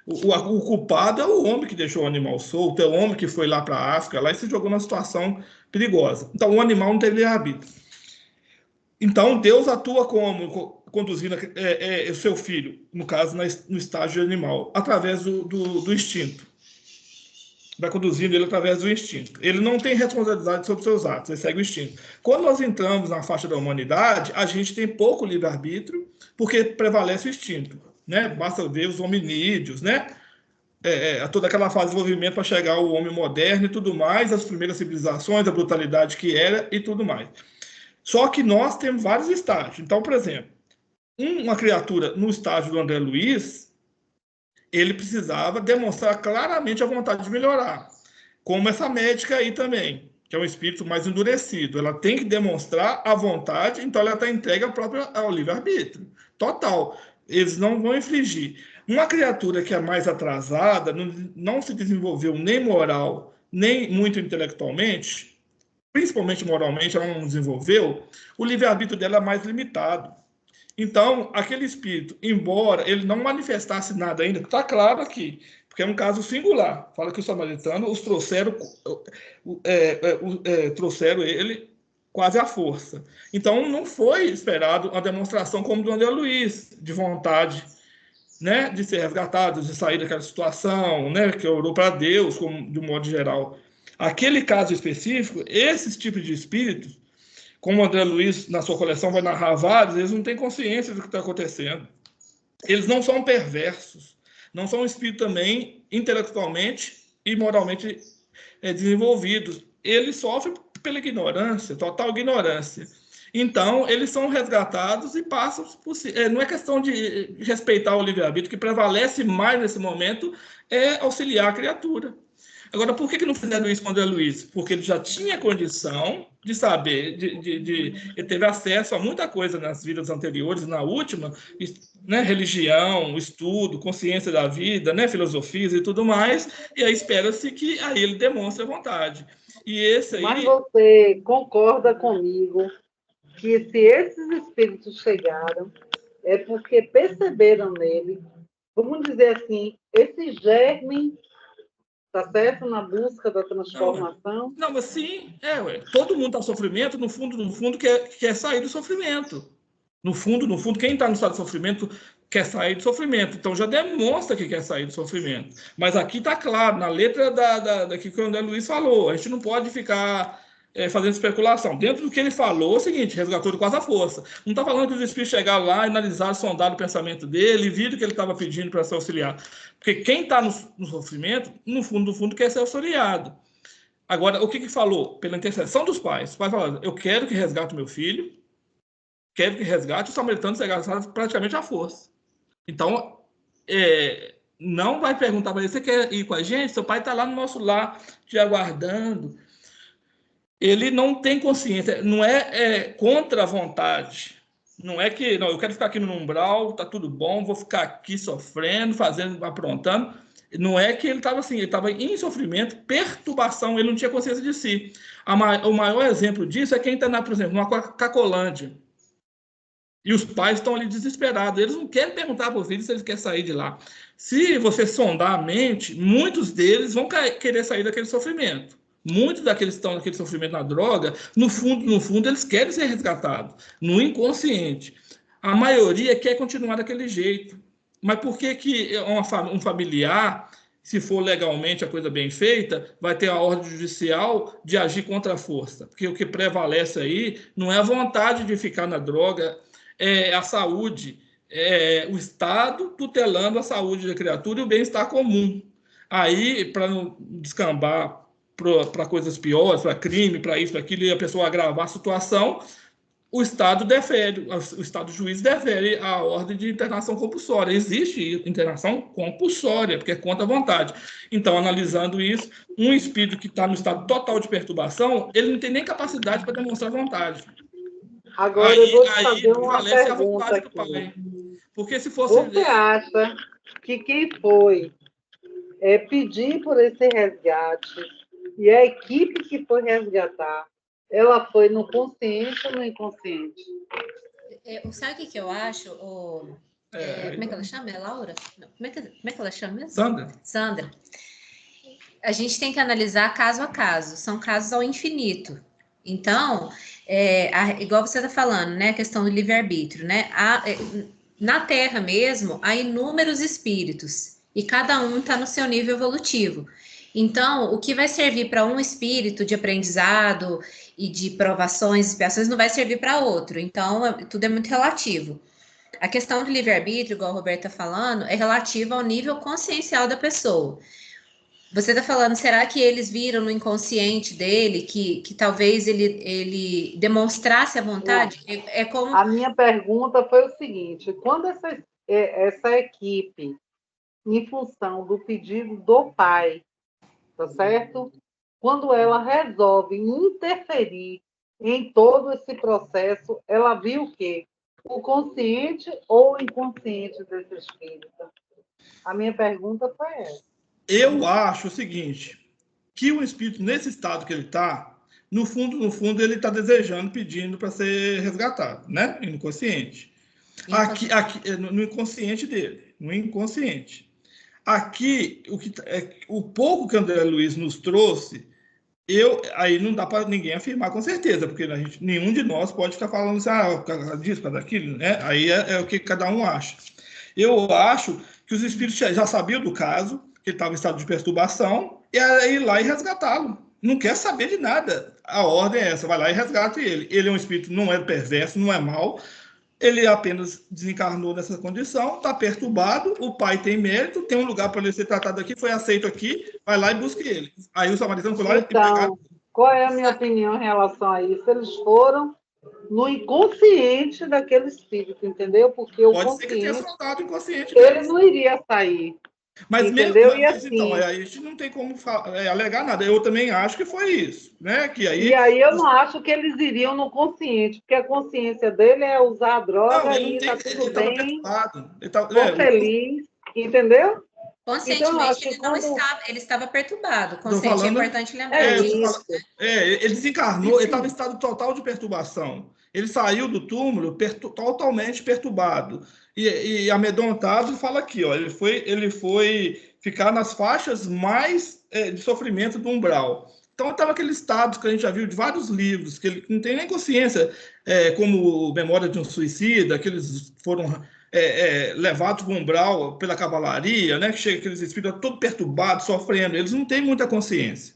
O culpado é o homem que deixou o animal solto, é o homem que foi lá para a África, lá e se jogou numa situação perigosa. Então, o animal não tem livre-arbítrio. Então, Deus atua como? Conduzindo o seu filho, no caso, no estágio animal, através do instinto. Vai conduzindo ele através do instinto. Ele não tem responsabilidade sobre seus atos, ele segue o instinto. Quando nós entramos na faixa da humanidade, a gente tem pouco livre-arbítrio, porque prevalece o instinto, né? Basta ver os hominídeos, né? Toda aquela fase de desenvolvimento para chegar ao homem moderno e tudo mais, as primeiras civilizações, a brutalidade que era e tudo mais. Só que nós temos vários estágios. Então, por exemplo, uma criatura no estágio do André Luiz, ele precisava demonstrar claramente a vontade de melhorar. Como essa médica aí também, que é um espírito mais endurecido. Ela tem que demonstrar a vontade, então ela está entregue ao livre-arbítrio. Total. Eles não vão infligir. Uma criatura que é mais atrasada, não se desenvolveu nem moral, nem muito intelectualmente, principalmente moralmente, ela não desenvolveu, o livre-arbítrio dela é mais limitado. Então, aquele espírito, embora ele não manifestasse nada ainda, está claro aqui, porque é um caso singular. Fala que os samaritanos os trouxeram ele quase à força. Então, não foi esperado uma demonstração como do André Luiz, de vontade, né, de ser resgatado, de sair daquela situação, né, que orou para Deus, de um modo geral. Aquele caso específico, esses tipos de espíritos, como o André Luiz, na sua coleção, vai narrar vários, eles não têm consciência do que está acontecendo. Eles não são perversos, não são espíritos também intelectualmente e moralmente desenvolvidos. Eles sofrem pela ignorância, total ignorância. Então, eles são resgatados e passam por si. Não é questão de respeitar o livre-arbítrio, o que prevalece mais nesse momento é auxiliar a criatura. Agora, por que não fizeram isso com o André Luiz? Porque ele já tinha condição de saber, ele teve acesso a muita coisa nas vidas anteriores, na última, né, religião, estudo, consciência da vida, né, filosofias e tudo mais, e aí espera-se que aí ele demonstre a vontade. E esse aí... Mas você concorda comigo que se esses espíritos chegaram, é porque perceberam nele, vamos dizer assim, esse germe, tá certo? Na busca da transformação. Não, mas sim, todo mundo está sofrimento, no fundo quer sair do sofrimento. No fundo, quem está no estado de sofrimento quer sair do sofrimento. Então, já demonstra que quer sair do sofrimento. Mas aqui está claro, na letra daqui que o André Luiz falou, a gente não pode ficar fazendo especulação. Dentro do que ele falou, é o seguinte, resgatou ele quase à força. Não está falando que os espíritos chegaram lá, analisaram, sondaram o pensamento dele e viram que ele estava pedindo para ser auxiliado. Porque quem está no sofrimento, no fundo, quer ser auxiliado. Agora, o que falou? Pela intercessão dos pais. Os pais falaram, eu quero que resgate meu filho, quero que resgate, os samaritanos resgataram praticamente à força. Então, não vai perguntar para ele, você quer ir com a gente? Seu pai está lá no nosso lar, te aguardando. Ele não tem consciência, não é contra a vontade. Não é que, não, eu quero ficar aqui no umbral, tá tudo bom, vou ficar aqui sofrendo, fazendo, aprontando. Não é que ele estava assim, ele estava em sofrimento, perturbação, ele não tinha consciência de si. O maior exemplo disso é quem está, por exemplo, numa Cacolândia. E os pais estão ali desesperados. Eles não querem perguntar para o filho se eles querem sair de lá. Se você sondar a mente, muitos deles vão querer sair daquele sofrimento. Muitos daqueles que estão naquele sofrimento na droga, no fundo, eles querem ser resgatados, no inconsciente. A maioria quer continuar daquele jeito. Mas por que um familiar, se for legalmente a coisa bem feita, vai ter a ordem judicial de agir contra a força? Porque o que prevalece aí não é a vontade de ficar na droga, é a saúde, o Estado tutelando a saúde da criatura e o bem-estar comum. Aí, para não descambar para coisas piores, para crime, para isso, para aquilo, e a pessoa agravar a situação, o Estado o Estado juiz defere a ordem de internação compulsória. Existe internação compulsória, porque é contra a vontade. Então, analisando isso, um espírito que está no estado total de perturbação, ele não tem nem capacidade para demonstrar vontade. Agora eu vou te fazer uma pergunta aqui. Pai. Porque se fosse... Você acha que quem foi pedir por esse resgate e a equipe que foi resgatar, ela foi no consciente ou no inconsciente? Sabe o que eu acho? Como é que ela chama? É Laura? Não, como é que ela chama mesmo? Sandra. A gente tem que analisar caso a caso. São casos ao infinito. Então, igual você está falando, né? A questão do livre-arbítrio, né? Na Terra mesmo, há inúmeros espíritos. E cada um está no seu nível evolutivo. Então, o que vai servir para um espírito de aprendizado e de provações, expiações, não vai servir para outro. Então, tudo é muito relativo. A questão do livre-arbítrio, igual a Roberta está falando, é relativa ao nível consciencial da pessoa. Você está falando, será que eles viram no inconsciente dele que talvez ele demonstrasse a vontade? Como... A minha pergunta foi o seguinte, quando essa equipe, em função do pedido do pai, tá certo? Quando ela resolve interferir em todo esse processo, ela viu o quê? O consciente ou o inconsciente desse espírito? A minha pergunta foi essa. Eu acho o seguinte, que o espírito, nesse estado que ele está, no fundo, ele está desejando, pedindo para ser resgatado, né? No inconsciente. Aqui, no inconsciente dele, no inconsciente. Aqui, o pouco que o André Luiz nos trouxe, aí não dá para ninguém afirmar com certeza, porque nenhum de nós pode ficar falando assim, por causa disso, por causa daquilo, né? Aí é o que cada um acha. Eu acho que os espíritos já sabiam do caso, que ele estava em estado de perturbação, e aí ir lá e resgatá-lo. Não quer saber de nada. A ordem é essa, vai lá e resgata ele. Ele é um espírito, não é perverso, não é mau, ele apenas desencarnou nessa condição, está perturbado, o pai tem mérito, tem um lugar para ele ser tratado aqui, foi aceito aqui, vai lá e busque ele. Aí o samaritano foi lá e pegaram. Qual é a minha opinião em relação a isso? Eles foram no inconsciente daquele espírito, entendeu? Porque o Pode ser que tenha soltado o inconsciente. Ele não iria sair. Mas entendeu? Mesmo, mas, então, a gente não tem como alegar nada. Eu também acho que foi isso, né? E aí eu não acho que eles iriam no consciente, porque a consciência dele é usar a droga e tá tudo bem, tô feliz, entendeu? Conscientemente então, ele estava perturbado. Consciente é importante lembrar disso. Ele desencarnou, ele estava em estado total de perturbação. Ele saiu do túmulo totalmente perturbado. E amedrontado, fala aqui, ó, ele foi ficar nas faixas mais de sofrimento do umbral. Então, estava aquele estado que a gente já viu de vários livros, que ele não tem nem consciência, como Memória de um Suicida, que eles foram levados para o umbral pela cavalaria, né, que chega aqueles espíritos todos perturbados, sofrendo, eles não têm muita consciência.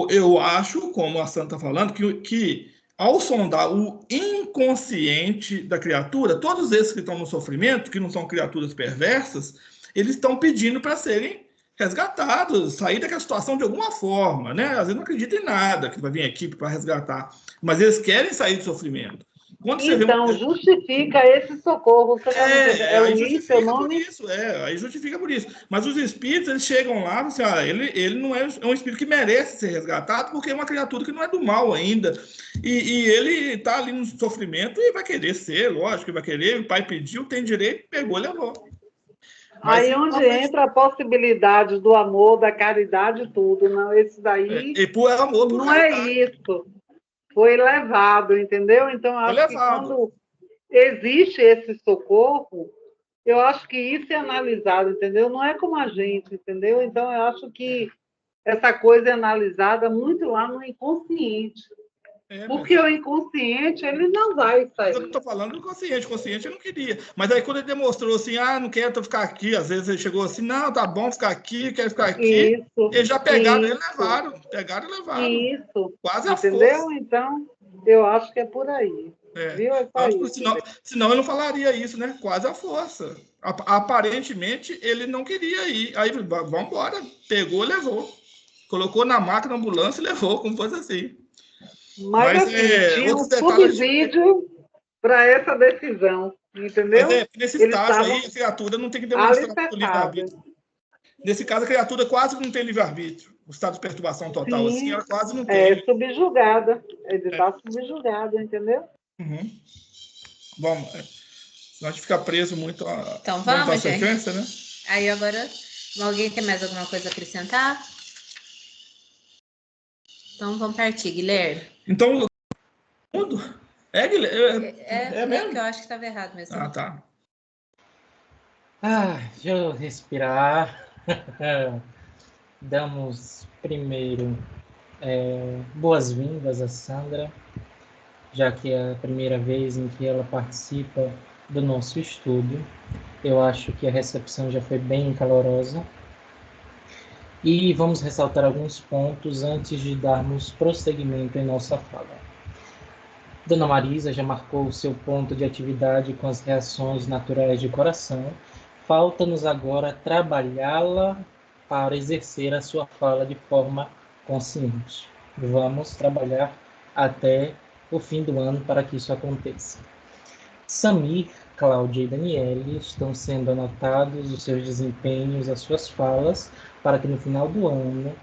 Eu acho, como a Santa está falando, que ao sondar o inconsciente da criatura, todos esses que estão no sofrimento, que não são criaturas perversas, eles estão pedindo para serem resgatados, sair daquela situação de alguma forma, né? Às vezes não acreditam em nada que vai vir a equipe para resgatar, mas eles querem sair do sofrimento. Quando você então, justifica esse socorro. Você é o início, é o nome? Aí justifica por isso. Mas os espíritos, eles chegam lá e assim, ele não é um espírito que merece ser resgatado, porque é uma criatura que não é do mal ainda. E ele está ali no sofrimento e vai querer ser, lógico, vai querer. O pai pediu, tem direito, pegou, levou. Mas aí onde entra a possibilidade do amor, da caridade, tudo. Não, esse daí e por amor, por não caridade. É isso. Foi levado, entendeu? Então, acho que quando existe esse socorro, eu acho que isso é analisado, entendeu? Não é como a gente, entendeu? Então, eu acho que essa coisa é analisada muito lá no inconsciente. Porque o inconsciente, ele não vai sair. Eu estou falando do consciente. O consciente ele não queria. Mas aí quando ele demonstrou assim, não quero ficar aqui, às vezes ele chegou assim, não, tá bom ficar aqui, quero ficar aqui. Isso, eles já pegaram ele e levaram. Pegaram e levaram. Isso. Quase a força. Entendeu? Então, eu acho que é por aí. Viu? É senão ele não falaria isso, né? Quase a força. Aparentemente, ele não queria ir. Aí, vamos embora. Pegou, levou. Colocou na máquina, na ambulância e levou, como fosse assim. Mas assim, tinha um subsídio para essa decisão, entendeu? Mas nesse estágio aí, a criatura não tem que demonstrar o livre-arbítrio. Nesse caso, a criatura quase não tem livre-arbítrio. O estado de perturbação total, sim, assim, ela quase não tem. É subjugada. Ele está subjugado, entendeu? Uhum. Bom, senão a gente fica preso muito a então, vamos, sequência, né? Aí agora, alguém tem mais alguma coisa a acrescentar? Então vamos partir, Guilherme. Então, mundo? Guilherme? É mesmo? Que eu acho que estava errado mesmo. Ah, tá. Deixa eu respirar. Damos primeiro boas-vindas a Sandra, já que é a primeira vez em que ela participa do nosso estudo. Eu acho que a recepção já foi bem calorosa. E vamos ressaltar alguns pontos antes de darmos prosseguimento em nossa fala. Dona Marisa já marcou o seu ponto de atividade com as reações naturais de coração. Falta-nos agora trabalhá-la para exercer a sua fala de forma consciente. Vamos trabalhar até o fim do ano para que isso aconteça. Samir, Cláudia e Daniele estão sendo anotados os seus desempenhos, as suas falas, para que no final do ano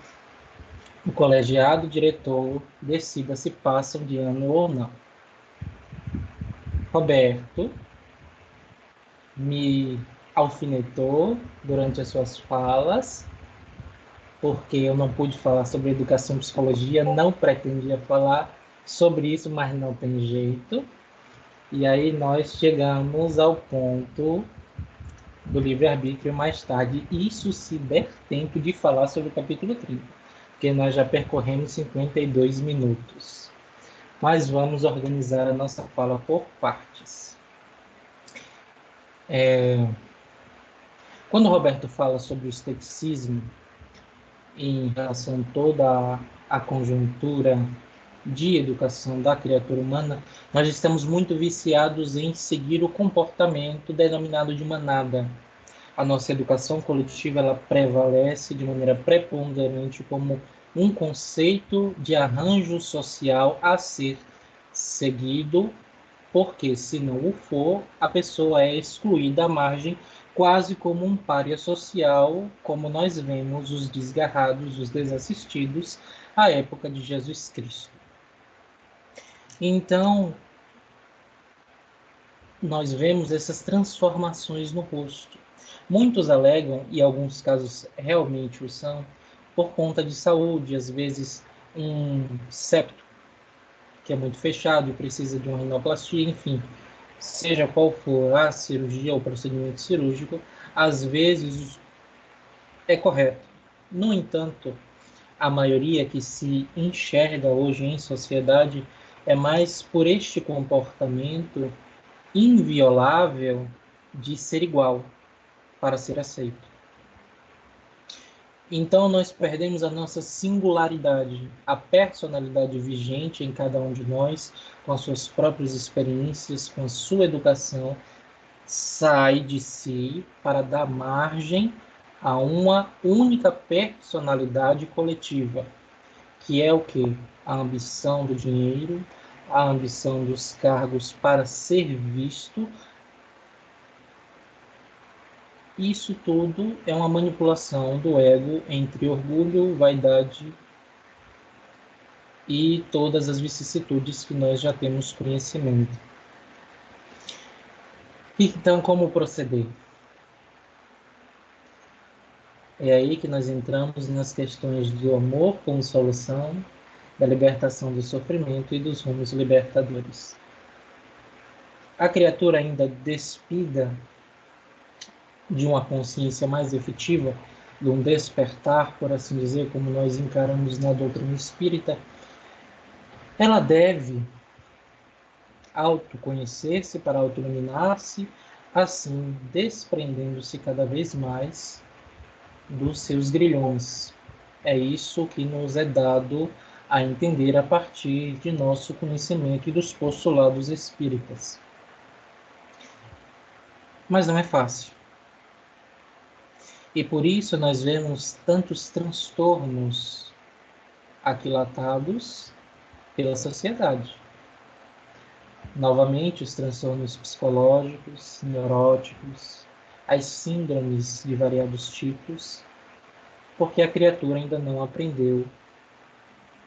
o colegiado diretor decida se passam de ano ou não. Roberto me alfinetou durante as suas falas, porque eu não pude falar sobre educação e psicologia, não pretendia falar sobre isso, mas não tem jeito. E aí nós chegamos ao ponto do livre-arbítrio mais tarde, isso se der tempo de falar sobre o capítulo 30, porque nós já percorremos 52 minutos. Mas vamos organizar a nossa fala por partes. Quando o Roberto fala sobre o esteticismo, em relação a toda a conjuntura de educação da criatura humana, nós estamos muito viciados em seguir o comportamento denominado de manada. A nossa educação coletiva ela prevalece de maneira preponderante como um conceito de arranjo social a ser seguido, porque se não o for, a pessoa é excluída à margem, quase como um pária social, como nós vemos os desgarrados, os desassistidos, à época de Jesus Cristo. Então, nós vemos essas transformações no rosto. Muitos alegam, e alguns casos realmente o são, por conta de saúde, às vezes um septo que é muito fechado e precisa de uma rinoplastia, enfim, seja qual for a cirurgia ou procedimento cirúrgico, às vezes é correto. No entanto, a maioria que se enxerga hoje em sociedade é mais por este comportamento inviolável de ser igual para ser aceito. Então nós perdemos a nossa singularidade, a personalidade vigente em cada um de nós, com as suas próprias experiências, com a sua educação, sai de si para dar margem a uma única personalidade coletiva, que é o quê? A ambição do dinheiro, a ambição dos cargos para ser visto. Isso tudo é uma manipulação do ego entre orgulho, vaidade e todas as vicissitudes que nós já temos conhecimento. Então, como proceder? É aí que nós entramos nas questões do amor como solução, da libertação do sofrimento e dos rumos libertadores. A criatura ainda despida de uma consciência mais efetiva, de um despertar, por assim dizer, como nós encaramos na doutrina espírita, ela deve autoconhecer-se para autoiluminar-se, assim desprendendo-se cada vez mais dos seus grilhões. É isso que nos é dado a entender a partir de nosso conhecimento e dos postulados espíritas. Mas não é fácil. E por isso nós vemos tantos transtornos aquilatados pela sociedade. Novamente, os transtornos psicológicos, neuróticos, as síndromes de variados tipos, porque a criatura ainda não aprendeu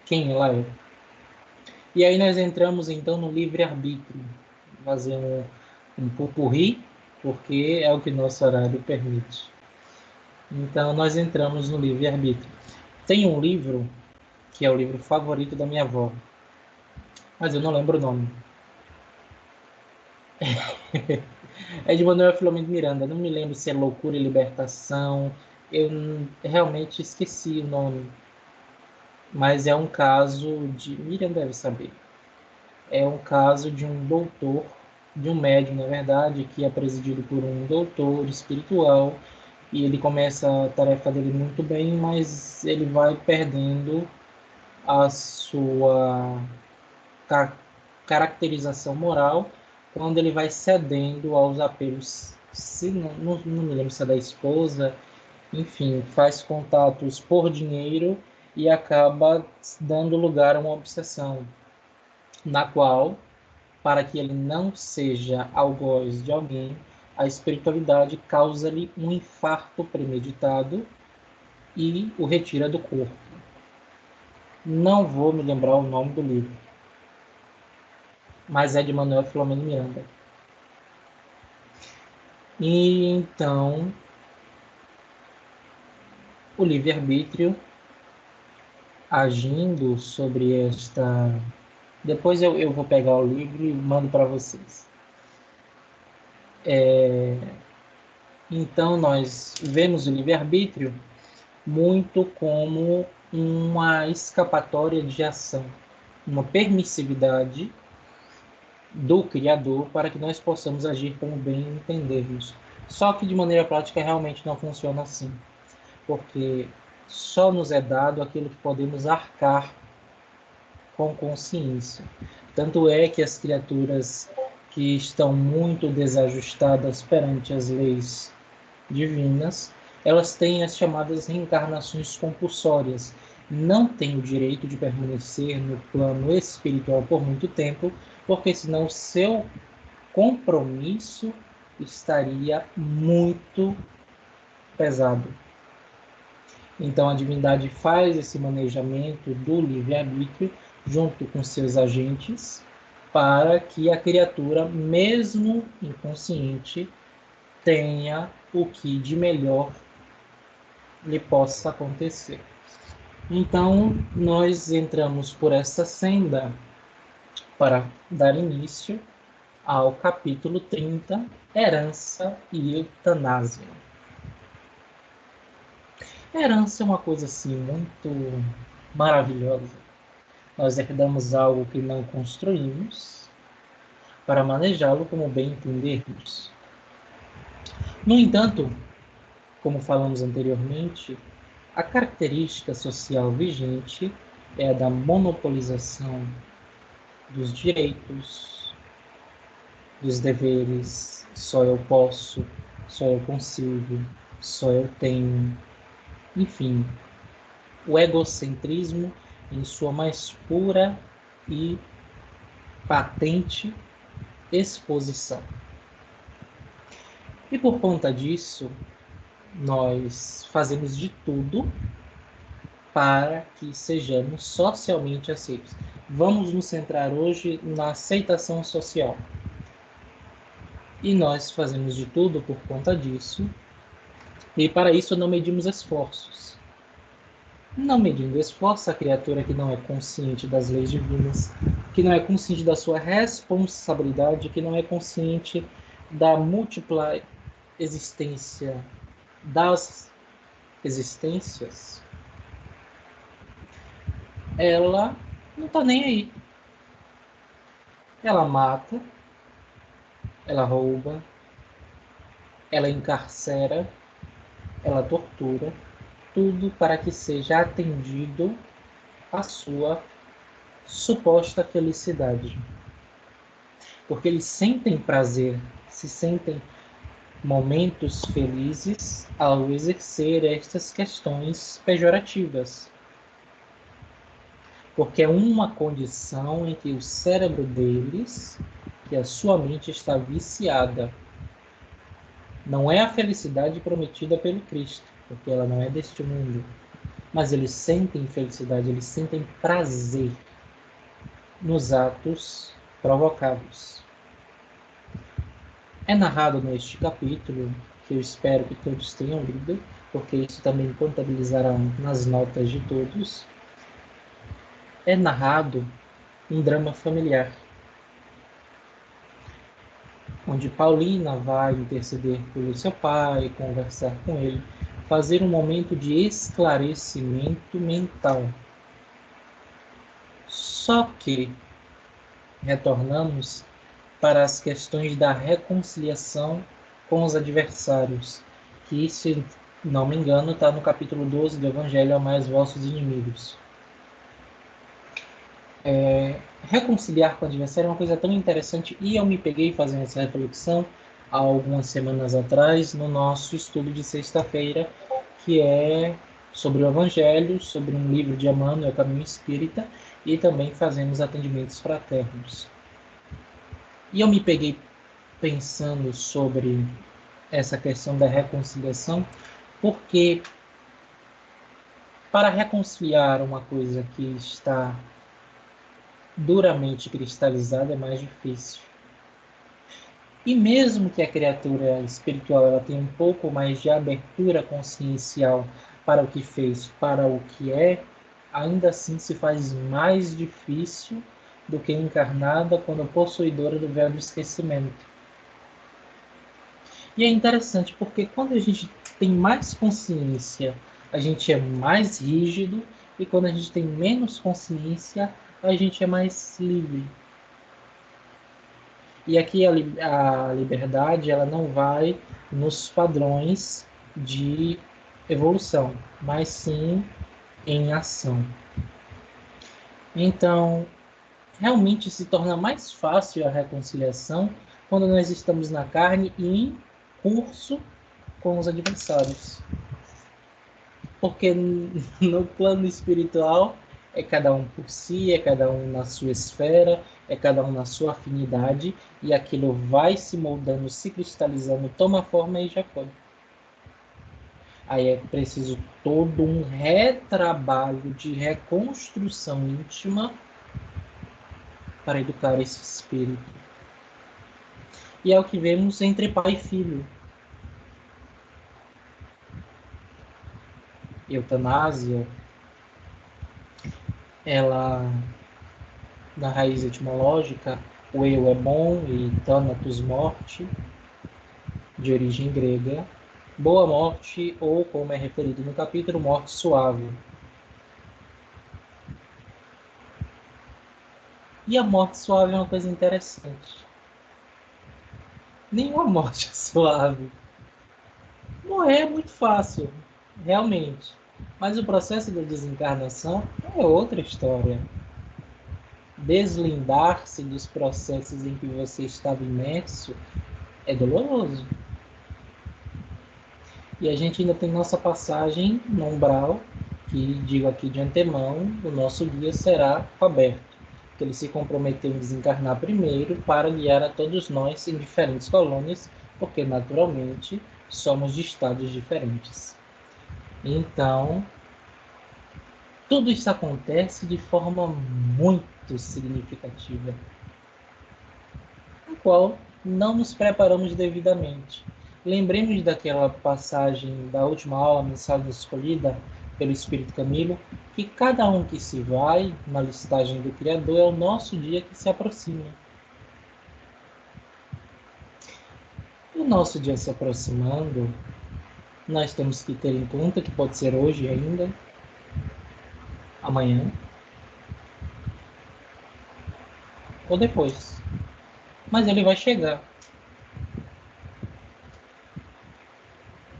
quem ela é. E aí nós entramos então no livre-arbítrio, fazer um pupurri, porque é o que nosso horário permite. Então nós entramos no livre-arbítrio. Tem um livro que é o livro favorito da minha avó, mas eu não lembro o nome. É de Manuel Filomeno Miranda, não me lembro se é Loucura e Libertação, eu realmente esqueci o nome, mas é um caso de... Miriam deve saber. É um caso de um doutor, de um médium, na verdade, que é presidido por um doutor espiritual, e ele começa a tarefa dele muito bem, mas ele vai perdendo a sua caracterização moral quando ele vai cedendo aos apelos, se não me lembro se é da esposa, enfim, faz contatos por dinheiro e acaba dando lugar a uma obsessão, na qual, para que ele não seja algoz de alguém, a espiritualidade causa-lhe um infarto premeditado e o retira do corpo. Não vou me lembrar o nome do livro, mas é de Manuel Filomeno Miranda. E então, o livre-arbítrio agindo sobre esta... Depois eu vou pegar o livro e mando para vocês. Então, nós vemos o livre-arbítrio muito como uma escapatória de ação, uma permissividade do Criador para que nós possamos agir como bem entendermos. Só que de maneira prática realmente não funciona assim, porque só nos é dado aquilo que podemos arcar com consciência. Tanto é que as criaturas que estão muito desajustadas perante as leis divinas, elas têm as chamadas reencarnações compulsórias. Não têm o direito de permanecer no plano espiritual por muito tempo, porque senão o seu compromisso estaria muito pesado. Então a divindade faz esse manejamento do livre-arbítrio junto com seus agentes para que a criatura, mesmo inconsciente, tenha o que de melhor lhe possa acontecer. Então, nós entramos por essa senda para dar início ao capítulo 30, Herança e Eutanásia. Herança é uma coisa assim muito maravilhosa. Nós herdamos algo que não construímos para manejá-lo como bem entendermos. No entanto, como falamos anteriormente, a característica social vigente é a da monopolização dos direitos, dos deveres. Só eu posso, só eu consigo, só eu tenho. Enfim, o egocentrismo em sua mais pura e patente exposição. E por conta disso, nós fazemos de tudo para que sejamos socialmente aceitos. Vamos nos centrar hoje na aceitação social. E nós fazemos de tudo por conta disso. E para isso não medimos esforços. Não medindo esforço, a criatura que não é consciente das leis divinas, que não é consciente da sua responsabilidade, que não é consciente da múltipla existência das existências, ela não está nem aí. Ela mata, ela rouba, ela encarcera, ela tortura, tudo para que seja atendido a sua suposta felicidade. Porque eles sentem prazer, se sentem momentos felizes ao exercer estas questões pejorativas. Porque é uma condição em que o cérebro deles, que a sua mente está viciada. Não é a felicidade prometida pelo Cristo, porque ela não é deste mundo. Mas eles sentem felicidade, eles sentem prazer nos atos provocados. É narrado neste capítulo, que eu espero que todos tenham lido, porque isso também contabilizará nas notas de todos. É narrado um drama familiar, onde Paulina vai interceder pelo seu pai, conversar com ele, fazer um momento de esclarecimento mental. Só que retornamos para as questões da reconciliação com os adversários, que, se não me engano, está no capítulo 12 do Evangelho: amai os vossos inimigos. Reconciliar com o adversário é uma coisa tão interessante, e eu me peguei fazendo essa reflexão há algumas semanas atrás no nosso estudo de sexta-feira, que é sobre o Evangelho, sobre um livro de Emmanuel, o Caminho Espírita, e também fazemos atendimentos fraternos. E eu me peguei pensando sobre essa questão da reconciliação, porque para reconciliar uma coisa que está duramente cristalizada é mais difícil. E mesmo que a criatura espiritual ela tenha um pouco mais de abertura consciencial para o que fez, para o que é, ainda assim se faz mais difícil do que encarnada quando possuidora do véu do esquecimento. E é interessante porque quando a gente tem mais consciência, a gente é mais rígido, e quando a gente tem menos consciência, a gente é mais livre. E aqui a liberdade ela não vai nos padrões de evolução, mas sim em ação. Então, realmente se torna mais fácil a reconciliação quando nós estamos na carne e em curso com os adversários. Porque no plano espiritual é cada um por si, é cada um na sua esfera, é cada um na sua afinidade, e aquilo vai se moldando, se cristalizando, toma forma e já foi. Aí é preciso todo um retrabalho de reconstrução íntima para educar esse espírito. E é o que vemos entre pai e filho. Eutanásia, ela, na raiz etimológica, o eu é bom e thanatos, morte, de origem grega, boa morte, ou como é referido no capítulo, morte suave. E a morte suave é uma coisa interessante. Nenhuma morte é suave. Morrer é muito fácil, realmente. Mas o processo da desencarnação é outra história. Deslindar-se dos processos em que você estava imerso é doloroso. E a gente ainda tem nossa passagem no umbral, que digo aqui de antemão, o nosso guia será Roberto. que ele se comprometeu em desencarnar primeiro para guiar a todos nós em diferentes colônias, porque naturalmente somos de estados diferentes. Então, tudo isso acontece de forma muito significativa, a qual não nos preparamos devidamente. Lembremos daquela passagem da última aula, mensagem escolhida pelo Espírito Camilo, que cada um que se vai na listagem do Criador é o nosso dia que se aproxima. O nosso dia se aproximando, nós temos que ter em conta que pode ser hoje ainda, amanhã ou depois. Mas ele vai chegar.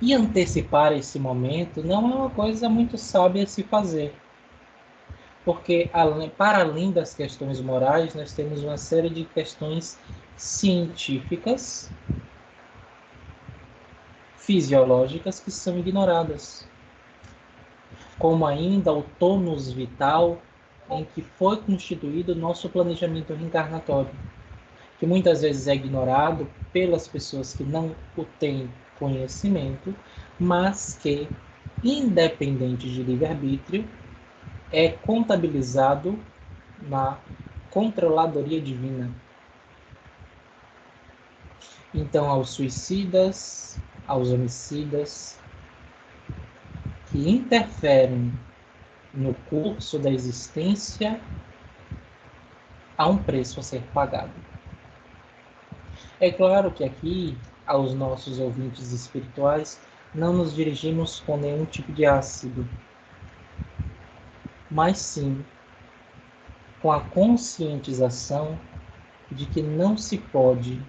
E antecipar esse momento não é uma coisa muito sábia a se fazer. Porque, para além das questões morais, nós temos uma série de questões científicas, fisiológicas, que são ignoradas. Como ainda o tônus vital em que foi constituído o nosso planejamento reencarnatório, que muitas vezes é ignorado pelas pessoas que não o têm conhecimento, mas que, independente de livre-arbítrio, é contabilizado na controladoria divina. Então, aos suicidas, aos homicidas, que interferem no curso da existência, há um preço a ser pagado. É claro que aqui, aos nossos ouvintes espirituais, não nos dirigimos com nenhum tipo de ácido, mas sim com a conscientização de que não se pode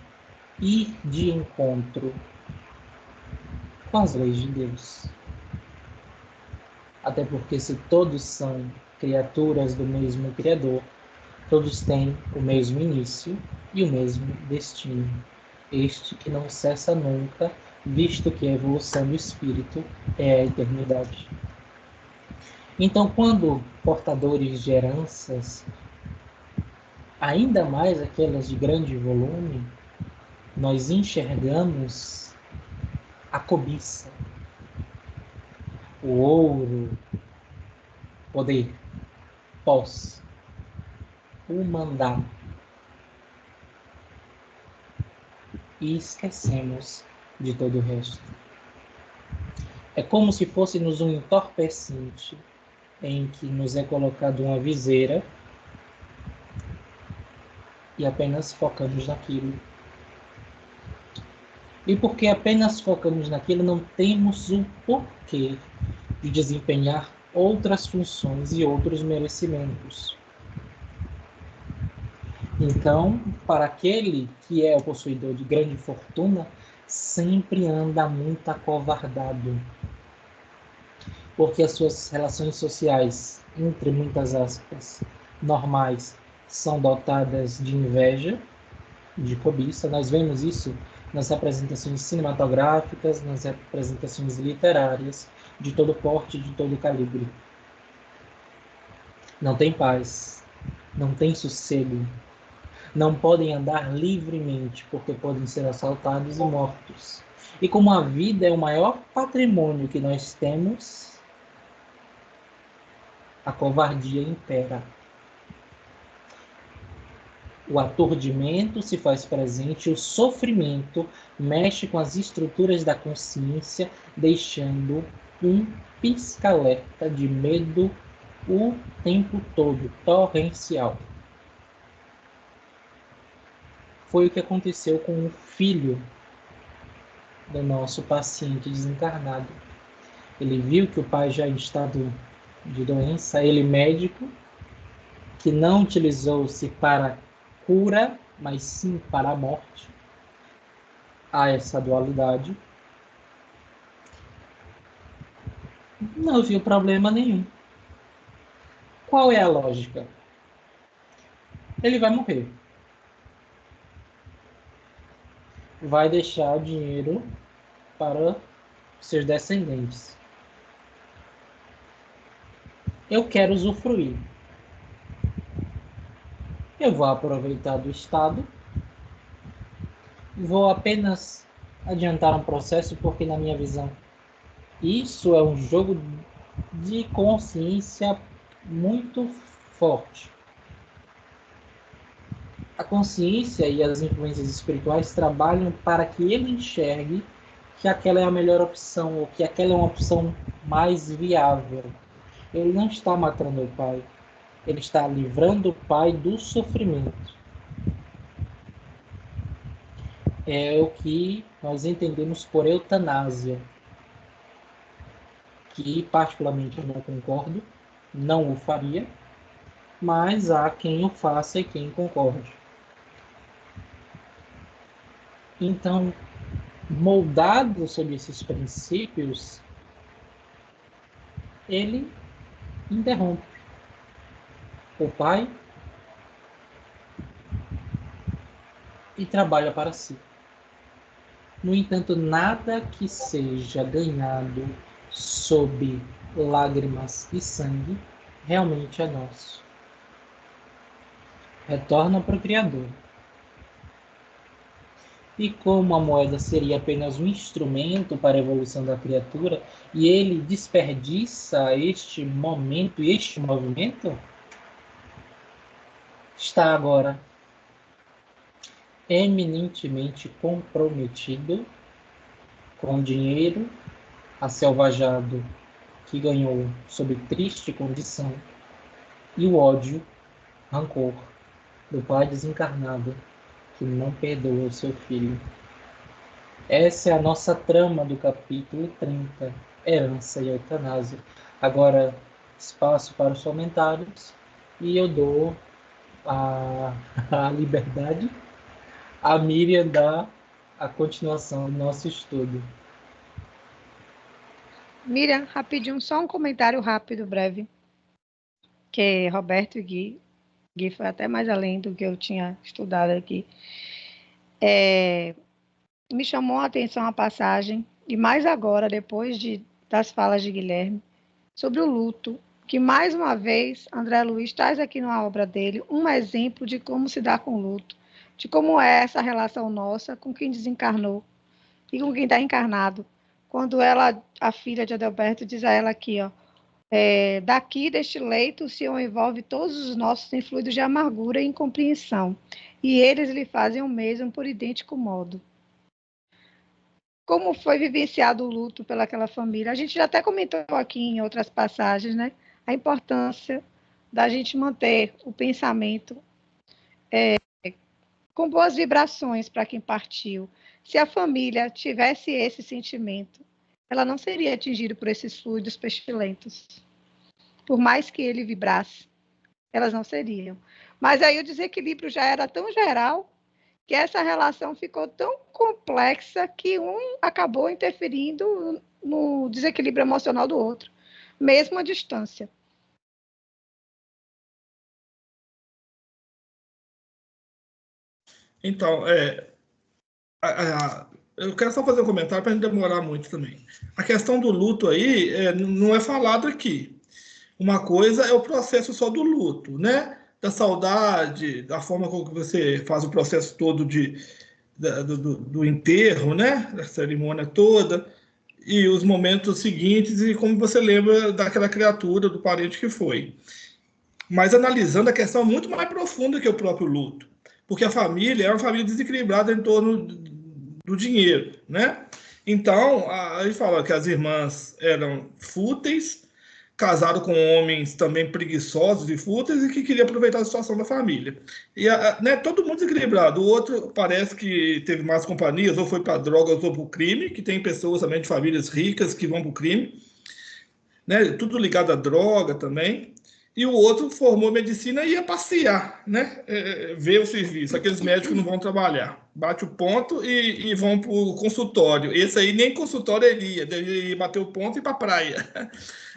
ir de encontro com as leis de Deus. Até porque, se todos são criaturas do mesmo Criador, todos têm o mesmo início e o mesmo destino, este que não cessa nunca, visto que a evolução do espírito é a eternidade. Então, quando portadores de heranças, ainda mais aquelas de grande volume, nós enxergamos a cobiça, o ouro, poder, posse, o mandato, e esquecemos de todo o resto. É como se fôssemos um entorpecente em que nos é colocado uma viseira e apenas focamos naquilo. E porque apenas focamos naquilo, não temos o porquê de desempenhar outras funções e outros merecimentos. Então, para aquele que é o possuidor de grande fortuna, sempre anda muito acovardado, porque as suas relações sociais, entre muitas aspas, normais, são dotadas de inveja, de cobiça. Nós vemos isso nas representações cinematográficas, nas representações literárias, de todo porte, de todo calibre. Não tem paz, não tem sossego, não podem andar livremente, porque podem ser assaltados e mortos. E como a vida é o maior patrimônio que nós temos, a covardia impera. O aturdimento se faz presente, o sofrimento mexe com as estruturas da consciência, deixando um pisca-alerta de medo o tempo todo, torrencial. Foi o que aconteceu com o filho do nosso paciente desencarnado. Ele viu que o pai já em estado de doença, ele médico, que não utilizou-se para cura, mas sim para a morte. Há essa dualidade. Não viu problema nenhum. Qual é a lógica? Ele vai morrer. Vai deixar o dinheiro para seus descendentes. Eu quero usufruir. Eu vou aproveitar do Estado, vou apenas adiantar um processo, porque, na minha visão, isso é um jogo de consciência muito forte. A consciência e as influências espirituais trabalham para que ele enxergue que aquela é a melhor opção, ou que aquela é uma opção mais viável. Ele não está matando o pai, ele está livrando o pai do sofrimento. É o que nós entendemos por eutanásia, que particularmente eu não concordo, não o faria, mas há quem o faça e quem concorde. Então, moldado sob esses princípios, ele interrompe o pai e trabalha para si. No entanto, nada que seja ganhado sob lágrimas e sangue realmente é nosso. Retorna para o Criador. E como a moeda seria apenas um instrumento para a evolução da criatura, e ele desperdiça este momento e este movimento, está agora eminentemente comprometido com o dinheiro aselvajado que ganhou sob triste condição e o ódio, rancor do pai desencarnado que não perdoa o seu filho. Essa é a nossa trama do capítulo 30, Herança e Eutanásia. Agora, espaço para os comentários e eu dou a liberdade a Miriam dar a continuação do nosso estudo. Miriam, rapidinho, só um comentário rápido, breve, que Roberto e Gui foi até mais além do que eu tinha estudado aqui. Me chamou a atenção a passagem, e mais agora, depois das falas de Guilherme, sobre o luto, que mais uma vez André Luiz traz aqui na obra dele um exemplo de como se dá com o luto, de como é essa relação nossa com quem desencarnou e com quem está encarnado. Quando a filha de Adalberto, diz a ela aqui, daqui deste leito o Senhor envolve todos os nossos em fluidos de amargura e incompreensão, e eles lhe fazem o mesmo por idêntico modo. Como foi vivenciado o luto pelaquela família? A gente já até comentou aqui em outras passagens, né? A importância da gente manter o pensamento com boas vibrações para quem partiu. Se a família tivesse esse sentimento, ela não seria atingida por esses fluidos pestilentos. Por mais que ele vibrasse, elas não seriam. Mas aí o desequilíbrio já era tão geral que essa relação ficou tão complexa que um acabou interferindo no desequilíbrio emocional do outro, mesmo à distância. Então, eu quero só fazer um comentário para não demorar muito também. A questão do luto aí não é falado aqui. Uma coisa é o processo só do luto, né? Da saudade, da forma como você faz o processo todo do enterro, né? Da cerimônia toda, e os momentos seguintes, e como você lembra daquela criatura, do parente que foi. Mas analisando a questão muito mais profunda que o próprio luto, porque a família é uma família desequilibrada em torno do dinheiro, né? Então, a gente fala que as irmãs eram fúteis, casaram com homens também preguiçosos e fúteis e que queriam aproveitar a situação da família. E né, todo mundo desequilibrado. O outro parece que teve mais companhias, ou foi para drogas ou para o crime, que tem pessoas também de famílias ricas que vão para o crime, né? Tudo ligado à droga também. E o outro formou medicina e ia passear, né? Ver o serviço. Aqueles médicos que não vão trabalhar. Bate o ponto e vão para o consultório. Esse aí nem consultório ele ia bater o ponto e ir para a praia.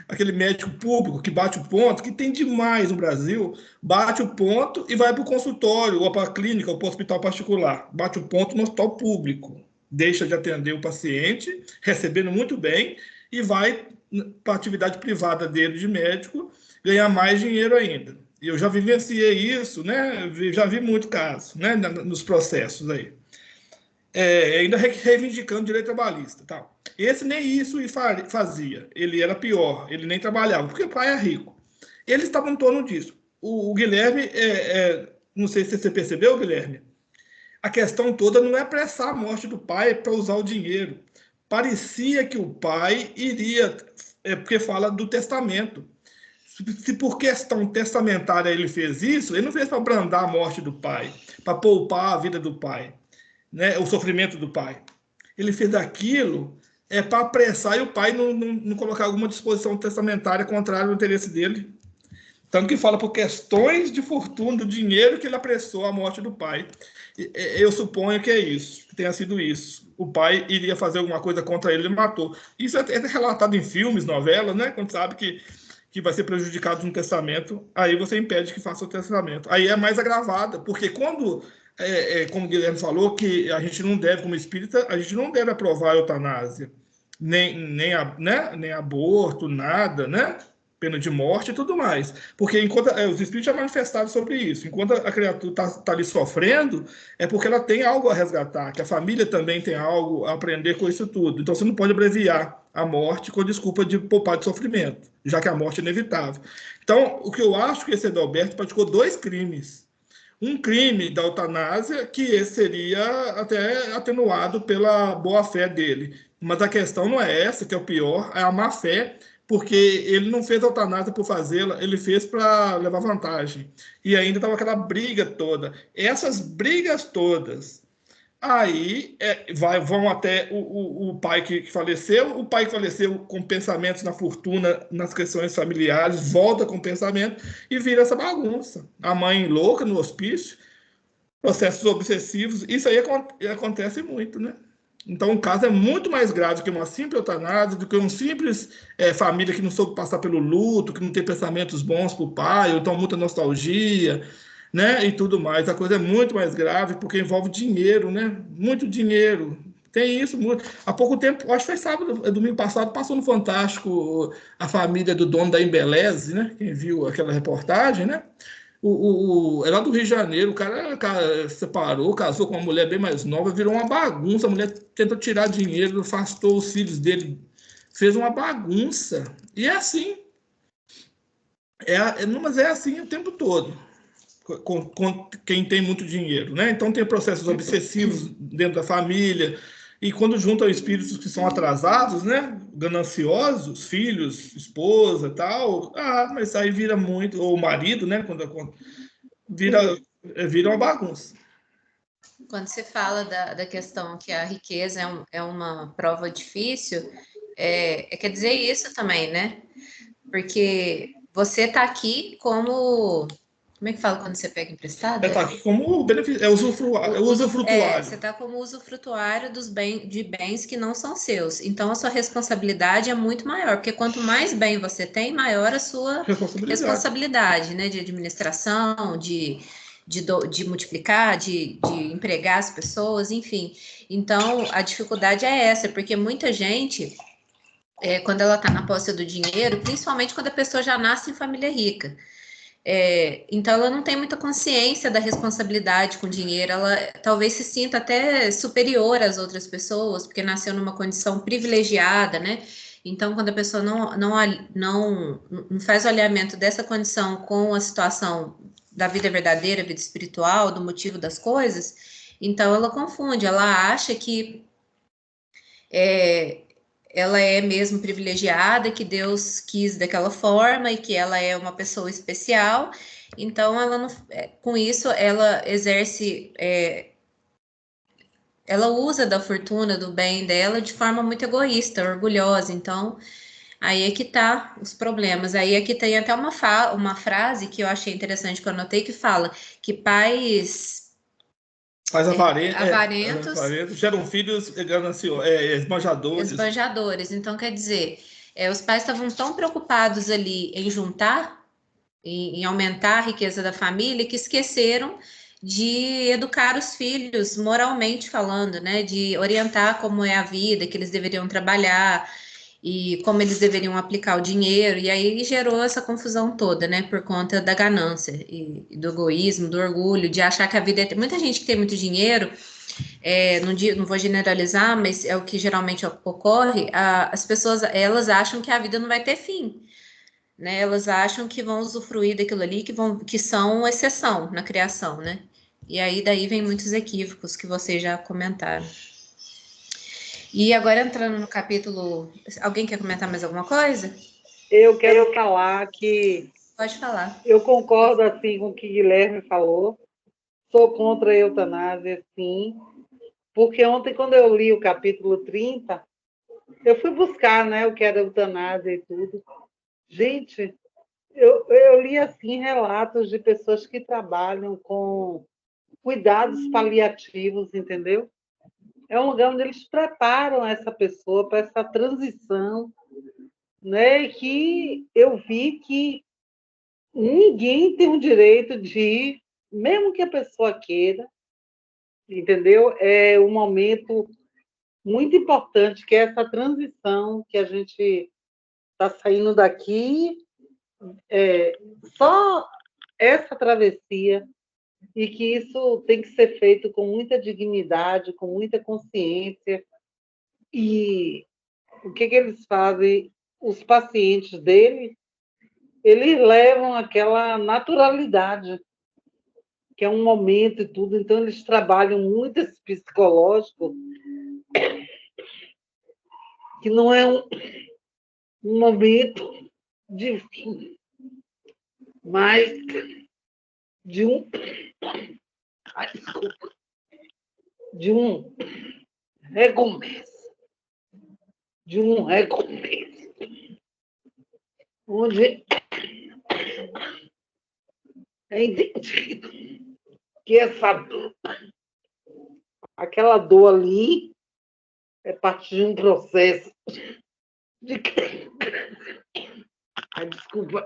Aquele médico público que bate o ponto, que tem demais no Brasil, bate o ponto e vai para o consultório, ou para a clínica, ou para o hospital particular. Bate o ponto no hospital público. Deixa de atender o paciente, recebendo muito bem, e vai para a atividade privada dele de médico, ganhar mais dinheiro ainda. eu já vivenciei isso, né? Já vi muito caso, né? Nos processos aí. Ainda reivindicando direito trabalhista, tal. Esse nem isso fazia. Ele era pior. Ele nem trabalhava, porque o pai é rico. Eles estavam em torno disso. O Guilherme, não sei se você percebeu, Guilherme, a questão toda não é apressar a morte do pai para usar o dinheiro. Parecia que o pai iria, porque fala do testamento. Se por questão testamentária ele fez isso, ele não fez para abrandar a morte do pai, para poupar a vida do pai, né, o sofrimento do pai. Ele fez aquilo para apressar e o pai não colocar alguma disposição testamentária contrária ao interesse dele. Tanto que fala por questões de fortuna, do dinheiro, que ele apressou a morte do pai. Eu suponho que é isso, que tenha sido isso. O pai iria fazer alguma coisa contra ele e matou. Isso é relatado em filmes, novelas, né? Quando sabe que vai ser prejudicado no testamento, aí você impede que faça o testamento. Aí é mais agravada, porque quando, como o Guilherme falou, que a gente não deve, como espírita, a gente não deve aprovar a eutanásia, nem aborto, nada, né? Pena de morte e tudo mais. Porque enquanto os espíritos já manifestaram sobre isso, enquanto a criatura está ali sofrendo, é porque ela tem algo a resgatar, que a família também tem algo a aprender com isso tudo. Então você não pode abreviar a morte com a desculpa de poupar de sofrimento, já que a morte é inevitável. Então, o que eu acho que esse Adalberto praticou 2 crimes. Um crime da eutanásia, que esse seria até atenuado pela boa-fé dele. Mas a questão não é essa, que é o pior, é a má-fé, porque ele não fez a eutanásia por fazê-la, ele fez para levar vantagem. E ainda estava aquela briga toda. Essas brigas todas, aí vão até o pai que faleceu, o pai que faleceu com pensamentos na fortuna, nas questões familiares, volta com pensamento e vira essa bagunça. A mãe louca no hospício, processos obsessivos, isso aí acontece muito, né? Então, o caso é muito mais grave que uma simples eutanásia, do que uma simples família que não soube passar pelo luto, que não tem pensamentos bons para o pai, ou então muita nostalgia, né? E tudo mais. A coisa é muito mais grave porque envolve dinheiro, né? Muito dinheiro. Tem isso muito. Há pouco tempo, acho que foi sábado, domingo passado, passou no Fantástico a família do dono da Embeleze, né? Quem viu aquela reportagem, né? É lá do Rio de Janeiro, o cara separou, casou com uma mulher bem mais nova, virou uma bagunça. A mulher tentou tirar dinheiro, afastou os filhos dele, fez uma bagunça. E é assim. Mas é assim o tempo todo, com quem tem muito dinheiro, né? Então tem processos obsessivos dentro da família. E quando juntam espíritos que são atrasados, né? Gananciosos, filhos, esposa e tal, mas aí vira muito, ou o marido, né? Quando vira uma bagunça. Quando se fala da questão que a riqueza é uma prova difícil, quer dizer isso também, né? Porque você está aqui como... Como é que fala quando você pega emprestado? Está aqui como usufrutuário. Você está como usufrutuário de bens que não são seus. Então, a sua responsabilidade é muito maior, porque quanto mais bem você tem, maior a sua responsabilidade, né? De administração, de multiplicar, de empregar as pessoas, enfim. Então, a dificuldade é essa, porque muita gente, quando ela está na posse do dinheiro, principalmente quando a pessoa já nasce em família rica, então ela não tem muita consciência da responsabilidade com o dinheiro, ela talvez se sinta até superior às outras pessoas, porque nasceu numa condição privilegiada, né? Então, quando a pessoa não faz o alinhamento dessa condição com a situação da vida verdadeira, vida espiritual, do motivo das coisas, então ela confunde, ela acha que ela é mesmo privilegiada, que Deus quis daquela forma e que ela é uma pessoa especial. Então, ela não, com isso, ela exerce, ela usa da fortuna, do bem dela de forma muito egoísta, orgulhosa. Então, aí é que tá os problemas. Aí é que tem até uma frase que eu achei interessante, que eu anotei, que fala que pais avarentos geram filhos esbanjadores. Esbanjadores. Então, quer dizer, os pais estavam tão preocupados ali em juntar, em aumentar a riqueza da família, que esqueceram de educar os filhos, moralmente falando, né? De orientar como é a vida, que eles deveriam trabalhar. e como eles deveriam aplicar o dinheiro, e aí gerou essa confusão toda, né, por conta da ganância e do egoísmo, do orgulho, de achar que a vida é... Muita gente que tem muito dinheiro, não vou generalizar, mas é o que geralmente ocorre, as pessoas, elas acham que a vida não vai ter fim, né, elas acham que vão usufruir daquilo ali, que são exceção na criação, né, e aí daí vem muitos equívocos que vocês já comentaram. E agora entrando no capítulo, alguém quer comentar mais alguma coisa? Eu quero falar que Pode falar. eu concordo assim com o que Guilherme falou. Sou contra a eutanásia, sim, porque ontem, quando eu li o capítulo 30, eu fui buscar, né, o que era eutanásia e tudo. Gente, eu li assim relatos de pessoas que trabalham com cuidados paliativos, entendeu? É um lugar onde eles preparam essa pessoa para essa transição, né? E que eu vi que ninguém tem o direito de ir, mesmo que a pessoa queira, entendeu? É um momento muito importante, que é essa transição que a gente está saindo daqui, só essa travessia, e que isso tem que ser feito com muita dignidade, com muita consciência. E o que eles fazem? Os pacientes dele, eles levam aquela naturalidade, que é um momento e tudo, então eles trabalham muito esse psicológico, que não é um momento de fim, mas de um, desculpa, de um recomeço, onde é entendido que aquela dor ali é parte de um processo de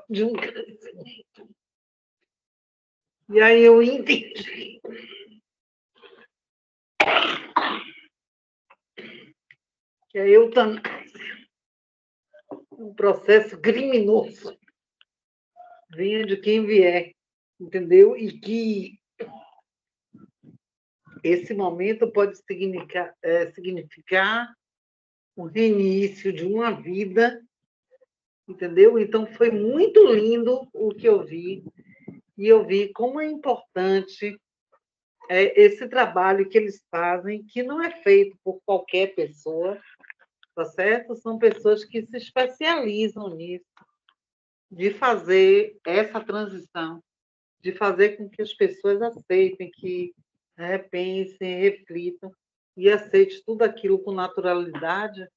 de um crescimento. E aí eu entendi que a eutanásia é um processo criminoso, venha de quem vier, entendeu? E que esse momento pode significar o reinício de uma vida, entendeu? Então, foi muito lindo o que eu vi, e eu vi como é importante esse trabalho que eles fazem, que não é feito por qualquer pessoa, tá certo? São pessoas que se especializam nisso, de fazer essa transição, de fazer com que as pessoas aceitem, que pensem, reflitam e aceitem tudo aquilo com naturalidade,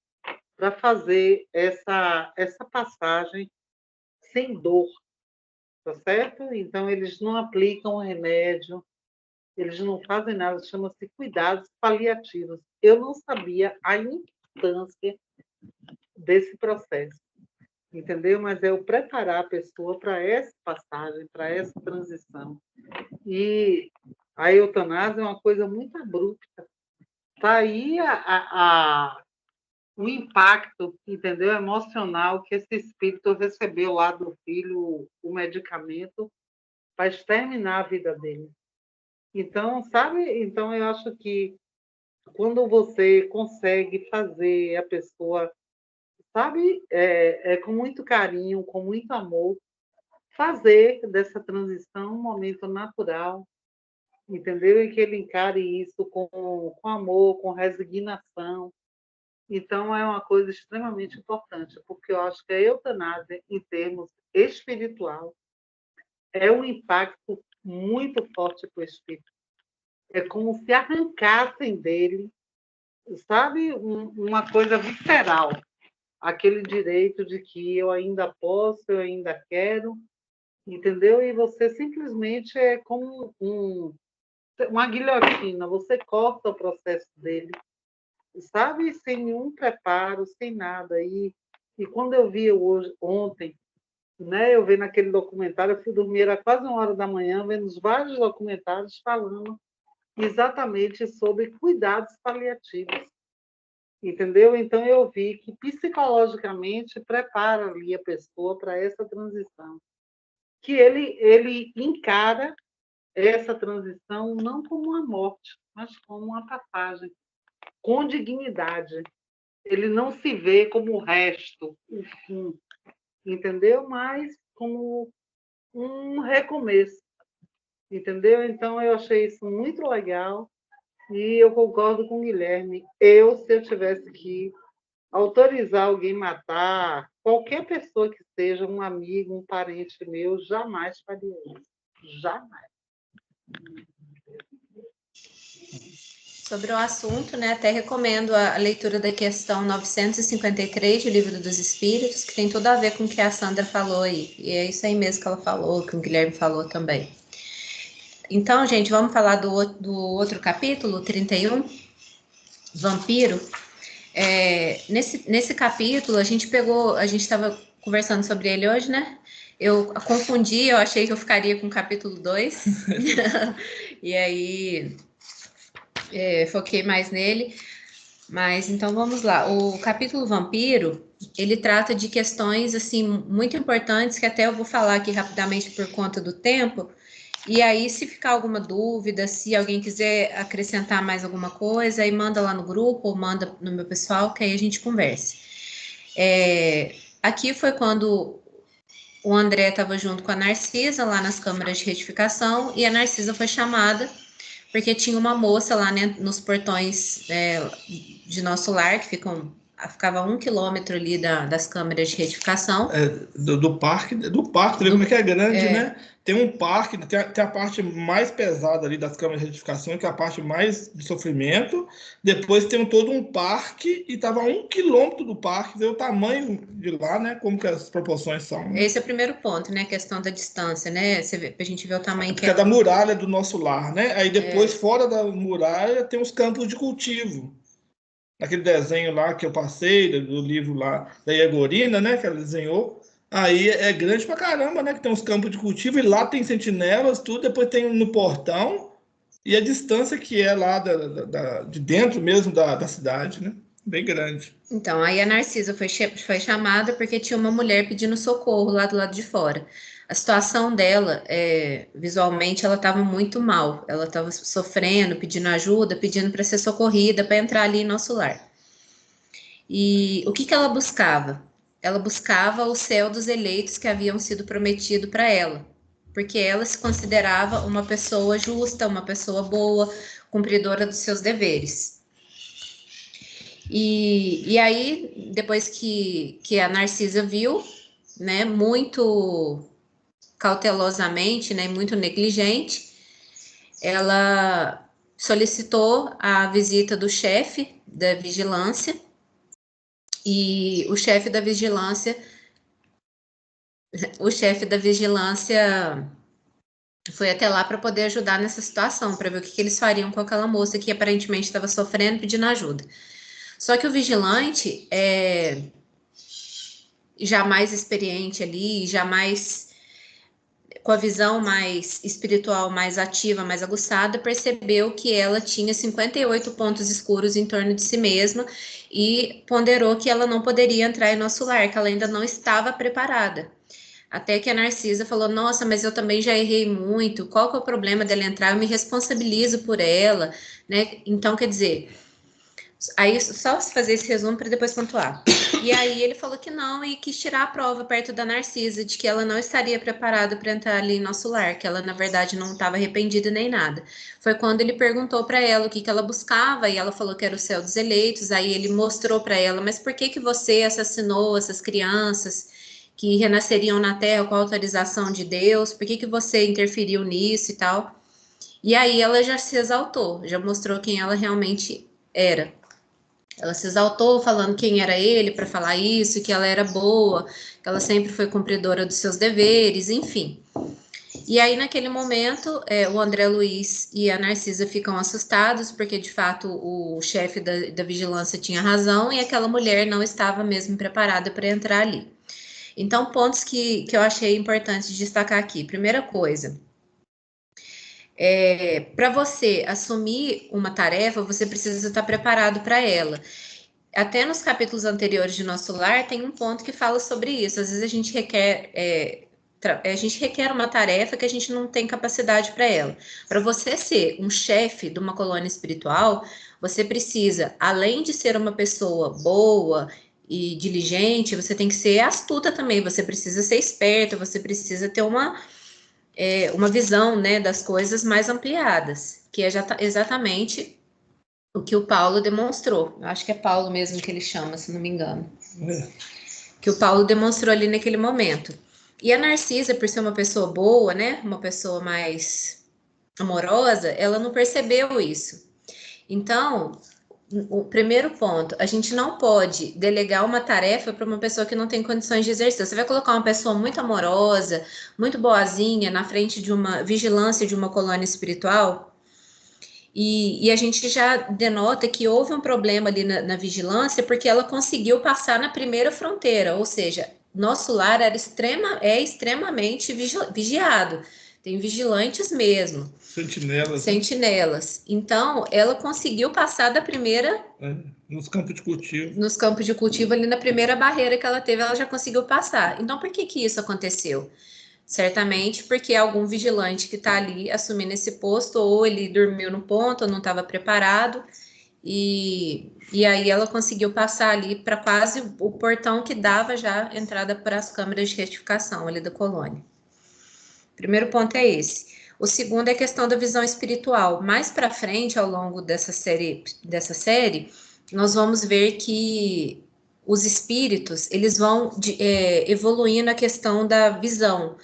para fazer essa passagem sem dor, tá certo? Então, eles não aplicam remédio, eles não fazem nada, chama-se cuidados paliativos. Eu não sabia a importância desse processo, entendeu? Mas é o preparar a pessoa para essa passagem, para essa transição. E a eutanásia é uma coisa muito abrupta. Está aí o impacto, entendeu, emocional que esse espírito recebeu lá do filho, o medicamento, para exterminar a vida dele. Então, sabe? Então, eu acho que quando você consegue fazer a pessoa, sabe, com muito carinho, com muito amor, fazer dessa transição um momento natural, entendeu? E que ele encare isso com amor, com resignação. Então, é uma coisa extremamente importante, porque eu acho que a eutanásia, em termos espiritual, é um impacto muito forte para o espírito. É como se arrancassem dele, sabe, uma coisa visceral, aquele direito de que eu ainda posso, eu ainda quero, entendeu? E você simplesmente é como uma guilhotina, você corta o processo dele, sabe, sem nenhum preparo, sem nada. E quando eu vi ontem, né, eu vi naquele documentário, eu fui dormir, era quase 1 hora da manhã, vendo vários documentários falando exatamente sobre cuidados paliativos. entendeu? Então, eu vi que psicologicamente prepara ali a pessoa para essa transição. Que ele encara essa transição não como uma morte, mas como uma passagem, com dignidade. Ele não se vê como o resto, o fim, entendeu? Mas como um recomeço, entendeu? Então, eu achei isso muito legal e eu concordo com o Guilherme. Se eu tivesse que autorizar alguém matar qualquer pessoa que seja, um amigo, um parente meu, jamais faria isso. Jamais. Sobre o assunto, né, até recomendo a leitura da questão 953 do Livro dos Espíritos, que tem tudo a ver com o que a Sandra falou aí. E é isso aí mesmo que ela falou, que o Guilherme falou também. Então, gente, vamos falar do outro capítulo, 31, Vampiro. Nesse capítulo, a gente estava conversando sobre ele hoje, né? Eu confundi, eu achei que eu ficaria com o capítulo 2. E aí foquei mais nele. Mas então vamos lá. O capítulo Vampiro, ele trata de questões assim muito importantes que até eu vou falar aqui rapidamente por conta do tempo. E aí, se ficar alguma dúvida, se alguém quiser acrescentar mais alguma coisa, aí manda lá no grupo ou manda no meu pessoal, que aí a gente converse. Aqui foi quando o André estava junto com a Narcisa lá nas câmaras de retificação e a Narcisa foi chamada porque tinha uma moça lá, né, nos portões de nosso lar, que ficava 1 quilômetro ali das câmeras de retificação. Do parque, tu vê como é que é grande, né? Tem um parque, tem a parte mais pesada ali das câmeras de retificação, que é a parte mais de sofrimento. Depois tem todo um parque, e estava a 1 quilômetro do parque, vê o tamanho de lá, né? Como que as proporções são. Né? Esse é o primeiro ponto, né? A questão da distância, né? Pra gente ver o tamanho que é da muralha do nosso lar, né? Aí depois, fora da muralha, tem os campos de cultivo. Aquele desenho lá que eu passei, do livro lá da Iagorina, né? Que ela desenhou. Aí é grande pra caramba, né? Que tem uns campos de cultivo e lá tem sentinelas, tudo. Depois tem no portão e a distância que é lá de dentro mesmo da cidade, né? Bem grande. Então, aí a Narcisa foi chamada porque tinha uma mulher pedindo socorro lá do lado de fora. A situação dela, visualmente, ela estava muito mal. Ela estava sofrendo, pedindo ajuda, pedindo para ser socorrida, para entrar ali em nosso lar. E o que ela buscava? Ela buscava o céu dos eleitos que haviam sido prometido para ela, porque ela se considerava uma pessoa justa, uma pessoa boa, cumpridora dos seus deveres. E aí, depois que a Narcisa viu, né, muito cautelosamente, né, muito negligente, ela solicitou a visita do chefe da vigilância, e o chefe da vigilância foi até lá para poder ajudar nessa situação, para ver o que eles fariam com aquela moça que aparentemente estava sofrendo, pedindo ajuda. Só que o vigilante, já mais experiente ali, já mais com a visão mais espiritual, mais ativa, mais aguçada, percebeu que ela tinha 58 pontos escuros em torno de si mesma e ponderou que ela não poderia entrar em nosso lar, que ela ainda não estava preparada. Até que a Narcisa falou, nossa, mas eu também já errei muito, qual que é o problema dela entrar? Eu me responsabilizo por ela, né? Então, quer dizer, aí só fazer esse resumo para depois pontuar. E aí ele falou que não e quis tirar a prova perto da Narcisa de que ela não estaria preparada para entrar ali em nosso lar, que ela na verdade não estava arrependida nem nada. Foi quando ele perguntou para ela o que ela buscava e ela falou que era o céu dos eleitos. Aí ele mostrou para ela, mas por que você assassinou essas crianças que renasceriam na Terra com a autorização de Deus? Por que você interferiu nisso e tal? E aí ela já se exaltou, já mostrou quem ela realmente era. Ela se exaltou falando quem era ele para falar isso, que ela era boa, que ela sempre foi cumpridora dos seus deveres, enfim. E aí, naquele momento, o André Luiz e a Narcisa ficam assustados, porque, de fato, o chefe da vigilância tinha razão e aquela mulher não estava mesmo preparada para entrar ali. Então, pontos que eu achei importante destacar aqui. Primeira coisa, para você assumir uma tarefa, você precisa estar preparado para ela. até nos capítulos anteriores de Nosso Lar tem um ponto que fala sobre isso. Às vezes a gente requer uma tarefa que a gente não tem capacidade para ela. Para você ser um chefe de uma colônia espiritual, você precisa, além de ser uma pessoa boa e diligente, você tem que ser astuta também, você precisa ser esperta, você precisa ter uma visão, né, das coisas mais ampliadas, que é exatamente o que o Paulo demonstrou. Eu acho que é Paulo mesmo que ele chama, se não me engano. Que o Paulo demonstrou ali naquele momento. E a Narcisa, por ser uma pessoa boa, né, uma pessoa mais amorosa, ela não percebeu isso. Então, o primeiro ponto, a gente não pode delegar uma tarefa para uma pessoa que não tem condições de exercer. Você vai colocar uma pessoa muito amorosa, muito boazinha, na frente de uma vigilância de uma colônia espiritual, e a gente já denota que houve um problema ali na vigilância, porque ela conseguiu passar na primeira fronteira, ou seja, Nosso Lar é extremamente vigiado. Tem vigilantes mesmo. Sentinelas. Então, ela conseguiu passar da primeira... nos campos de cultivo. Nos campos de cultivo, ali na primeira barreira que ela teve, ela já conseguiu passar. Então, por que isso aconteceu? Certamente porque algum vigilante que está ali assumindo esse posto, ou ele dormiu no ponto, ou não estava preparado, e aí ela conseguiu passar ali para quase o portão que dava já entrada para as câmeras de retificação ali da colônia. Primeiro ponto é esse. O segundo é a questão da visão espiritual. Mais para frente, ao longo dessa série, nós vamos ver que os espíritos, eles vão evoluindo a questão da visão.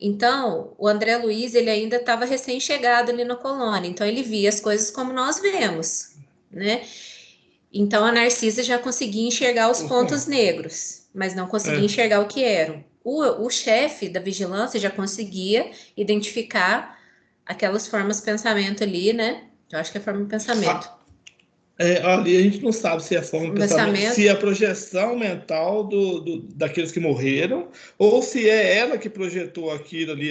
Então, o André Luiz, ele ainda estava recém-chegado ali na colônia, então ele via as coisas como nós vemos, né? Então, a Narcisa já conseguia enxergar os pontos negros, mas não conseguia enxergar o que eram. O chefe da vigilância já conseguia identificar aquelas formas de pensamento ali, né? Eu acho que é forma de pensamento. Ali a gente não sabe se é forma de pensamento, se é a projeção mental daqueles que morreram, ou se é ela que projetou aquilo ali.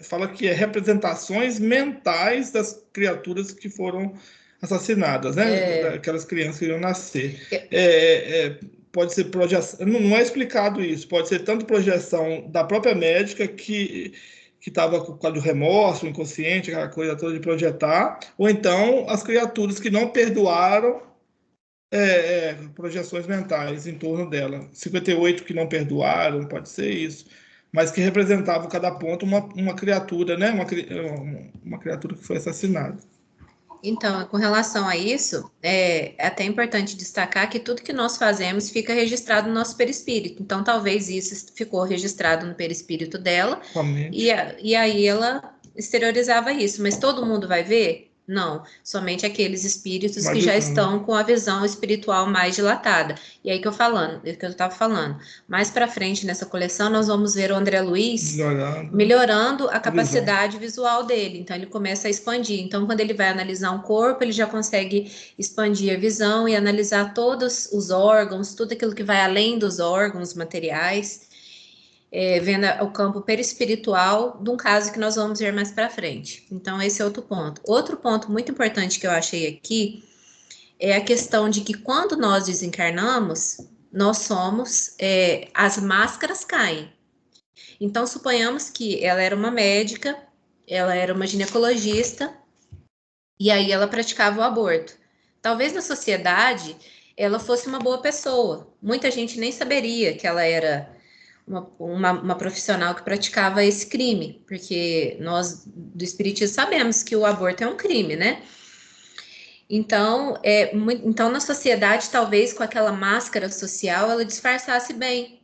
Fala que é representações mentais das criaturas que foram assassinadas, né? Aquelas crianças que iriam nascer. Pode ser projeção, não é explicado isso, pode ser tanto projeção da própria médica que estava com o quadro de remorso, inconsciente, aquela coisa toda de projetar, ou então as criaturas que não perdoaram, projeções mentais em torno dela. 58 que não perdoaram, pode ser isso, mas que representavam cada ponto uma criatura, né? Uma criatura que foi assassinada. Então, com relação a isso, é até importante destacar que tudo que nós fazemos fica registrado no nosso perispírito. Então, talvez isso ficou registrado no perispírito dela, e aí ela exteriorizava isso. Mas todo mundo vai ver? Não, somente aqueles espíritos que já estão com a visão espiritual mais dilatada. E aí que eu estava falando. Mais para frente nessa coleção, nós vamos ver o André Luiz melhorando a capacidade visual dele. Então, ele começa a expandir. Então, quando ele vai analisar um corpo, ele já consegue expandir a visão e analisar todos os órgãos, tudo aquilo que vai além dos órgãos materiais, vendo o campo perispiritual de um caso que nós vamos ver mais para frente. Então, esse é outro ponto. Outro ponto muito importante que eu achei aqui é a questão de que quando nós desencarnamos, nós somos, as máscaras caem. Então, suponhamos que ela era uma médica, ela era uma ginecologista, e aí ela praticava o aborto. Talvez na sociedade ela fosse uma boa pessoa. Muita gente nem saberia que ela era uma profissional que praticava esse crime, porque nós do espiritismo sabemos que o aborto é um crime, né? Então, então na sociedade, talvez com aquela máscara social, ela disfarçasse bem.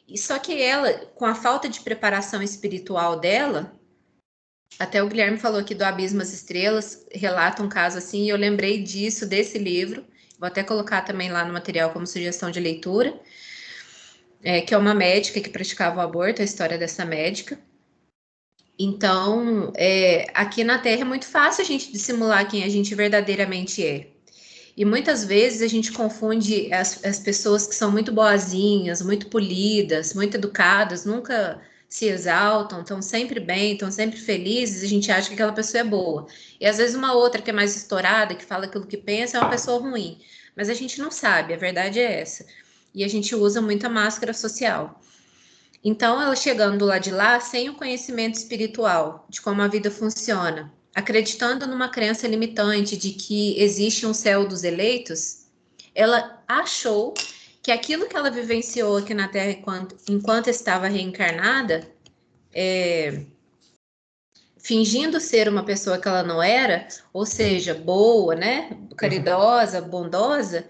E só que ela, com a falta de preparação espiritual dela, até o Guilherme falou aqui do Abismo às Estrelas, relata um caso assim, e eu lembrei disso, desse livro, vou até colocar também lá no material como sugestão de leitura, que é uma médica que praticava o aborto, a história dessa médica. Então, aqui na Terra é muito fácil a gente dissimular quem a gente verdadeiramente é. E muitas vezes a gente confunde as pessoas que são muito boazinhas, muito polidas, muito educadas, nunca se exaltam, estão sempre bem, estão sempre felizes, e a gente acha que aquela pessoa é boa. E às vezes uma outra que é mais estourada, que fala aquilo que pensa, é uma pessoa ruim. Mas a gente não sabe, a verdade é essa. E a gente usa muita máscara social. Então, ela chegando lá de lá, sem o conhecimento espiritual de como a vida funciona, acreditando numa crença limitante de que existe um céu dos eleitos, ela achou que aquilo que ela vivenciou aqui na Terra enquanto estava reencarnada, fingindo ser uma pessoa que ela não era, ou seja, boa, né, caridosa, bondosa,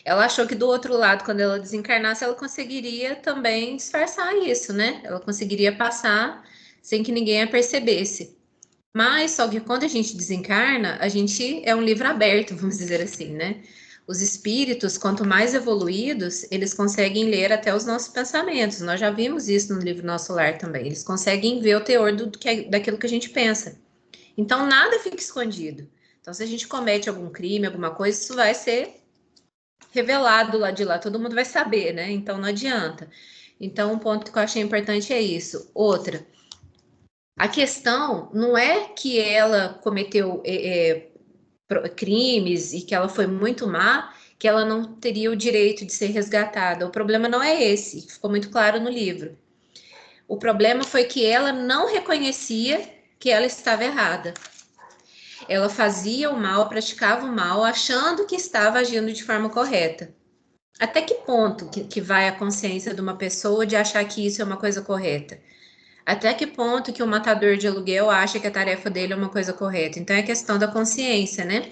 ela achou que do outro lado, quando ela desencarnasse, ela conseguiria também disfarçar isso, né? Ela conseguiria passar sem que ninguém a percebesse. Mas só que quando a gente desencarna, a gente é um livro aberto, vamos dizer assim, né? Os espíritos, quanto mais evoluídos, eles conseguem ler até os nossos pensamentos. Nós já vimos isso no livro Nosso Lar também. Eles conseguem ver o teor daquilo que a gente pensa. Então, nada fica escondido. Então, se a gente comete algum crime, alguma coisa, isso vai ser revelado lá de lá, todo mundo vai saber, né? Então não adianta. Então, um ponto que eu achei importante é isso. Outra, a questão não é que ela cometeu crimes e que ela foi muito má, que ela não teria o direito de ser resgatada. O problema não é esse, ficou muito claro no livro. O problema foi que ela não reconhecia que ela estava errada. Ela fazia o mal, praticava o mal, achando que estava agindo de forma correta. Até que ponto que vai a consciência de uma pessoa de achar que isso é uma coisa correta? Até que ponto que o matador de aluguel acha que a tarefa dele é uma coisa correta? Então é questão da consciência, né?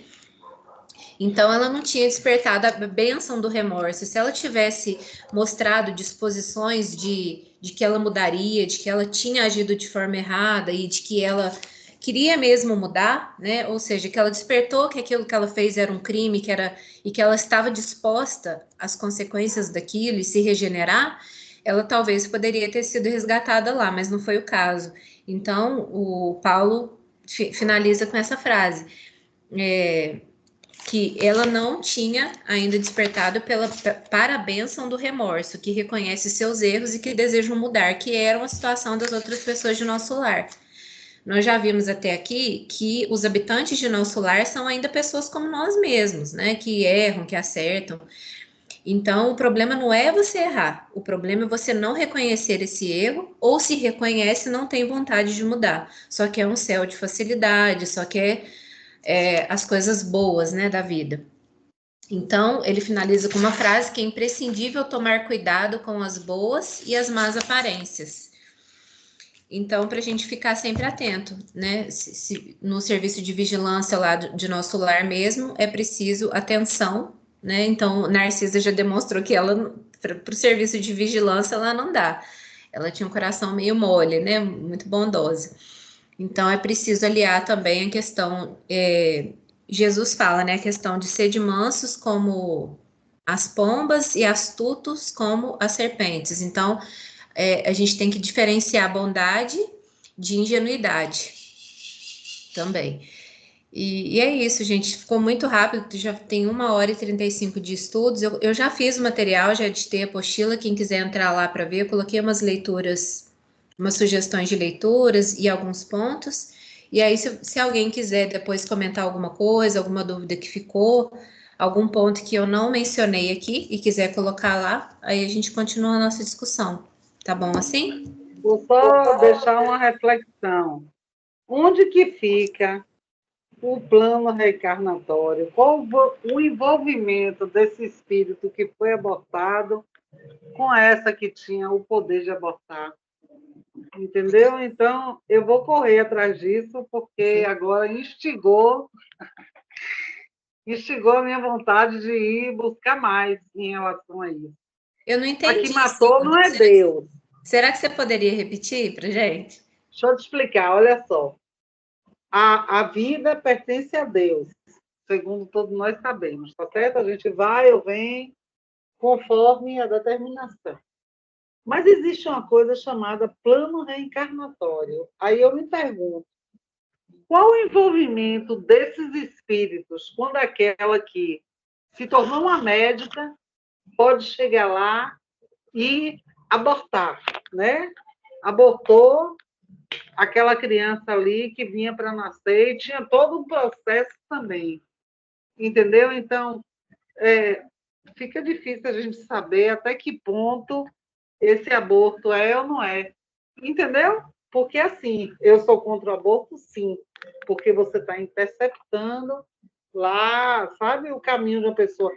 Então ela não tinha despertado a bênção do remorso. Se ela tivesse mostrado disposições de que ela mudaria, de que ela tinha agido de forma errada e de que ela queria mesmo mudar, né? Ou seja, que ela despertou que aquilo que ela fez era um crime, e que ela estava disposta às consequências daquilo e se regenerar, ela talvez poderia ter sido resgatada lá, mas não foi o caso. Então, o Paulo finaliza com essa frase, que ela não tinha ainda despertado para a bênção do remorso, que reconhece seus erros e que desejam mudar, que era a situação das outras pessoas de nosso lar. Nós já vimos até aqui que os habitantes de nosso lar são ainda pessoas como nós mesmos, né? Que erram, que acertam. Então, o problema não é você errar, o problema é você não reconhecer esse erro, ou se reconhece, não tem vontade de mudar. Só que é um céu de facilidade, só que as coisas boas, né, da vida. Então, ele finaliza com uma frase que é imprescindível tomar cuidado com as boas e as más aparências. Então, para a gente ficar sempre atento, né? No serviço de vigilância lá de nosso lar mesmo, é preciso atenção, né? Então, Narcisa já demonstrou que ela, para o serviço de vigilância, ela não dá. Ela tinha um coração meio mole, né? Muito bondosa. Então, é preciso aliar também a questão, Jesus fala, né? A questão de ser de mansos como as pombas e astutos como as serpentes. Então, a gente tem que diferenciar bondade de ingenuidade também. E é isso, gente. Ficou muito rápido, já tem 1h35 de estudos. Eu já fiz o material, já editei a apostila. Quem quiser entrar lá para ver, eu coloquei umas leituras, umas sugestões de leituras e alguns pontos. E aí, se alguém quiser depois comentar alguma coisa, alguma dúvida que ficou, algum ponto que eu não mencionei aqui e quiser colocar lá, aí a gente continua a nossa discussão. Tá bom assim? Vou só deixar uma reflexão. Onde que fica o plano reencarnatório? Qual o envolvimento desse espírito que foi abortado com essa que tinha o poder de abortar? Entendeu? Então, eu vou correr atrás disso, porque agora instigou a minha vontade de ir buscar mais em relação a isso. Eu não entendi. A que matou não é Deus. Será que você poderia repetir para gente? Deixa eu te explicar, olha só. A vida pertence a Deus, segundo todos nós sabemos, tá certo? A gente vai ou vem conforme a determinação. Mas existe uma coisa chamada plano reencarnatório. Aí eu me pergunto, qual o envolvimento desses espíritos quando aquela que se tornou uma médica pode chegar lá e abortar, né? Abortou aquela criança ali que vinha para nascer e tinha todo um processo também, entendeu? Então, fica difícil a gente saber até que ponto esse aborto é ou não é. Entendeu? Porque, assim, eu sou contra o aborto, sim, porque você está interceptando lá, sabe, o caminho de uma pessoa.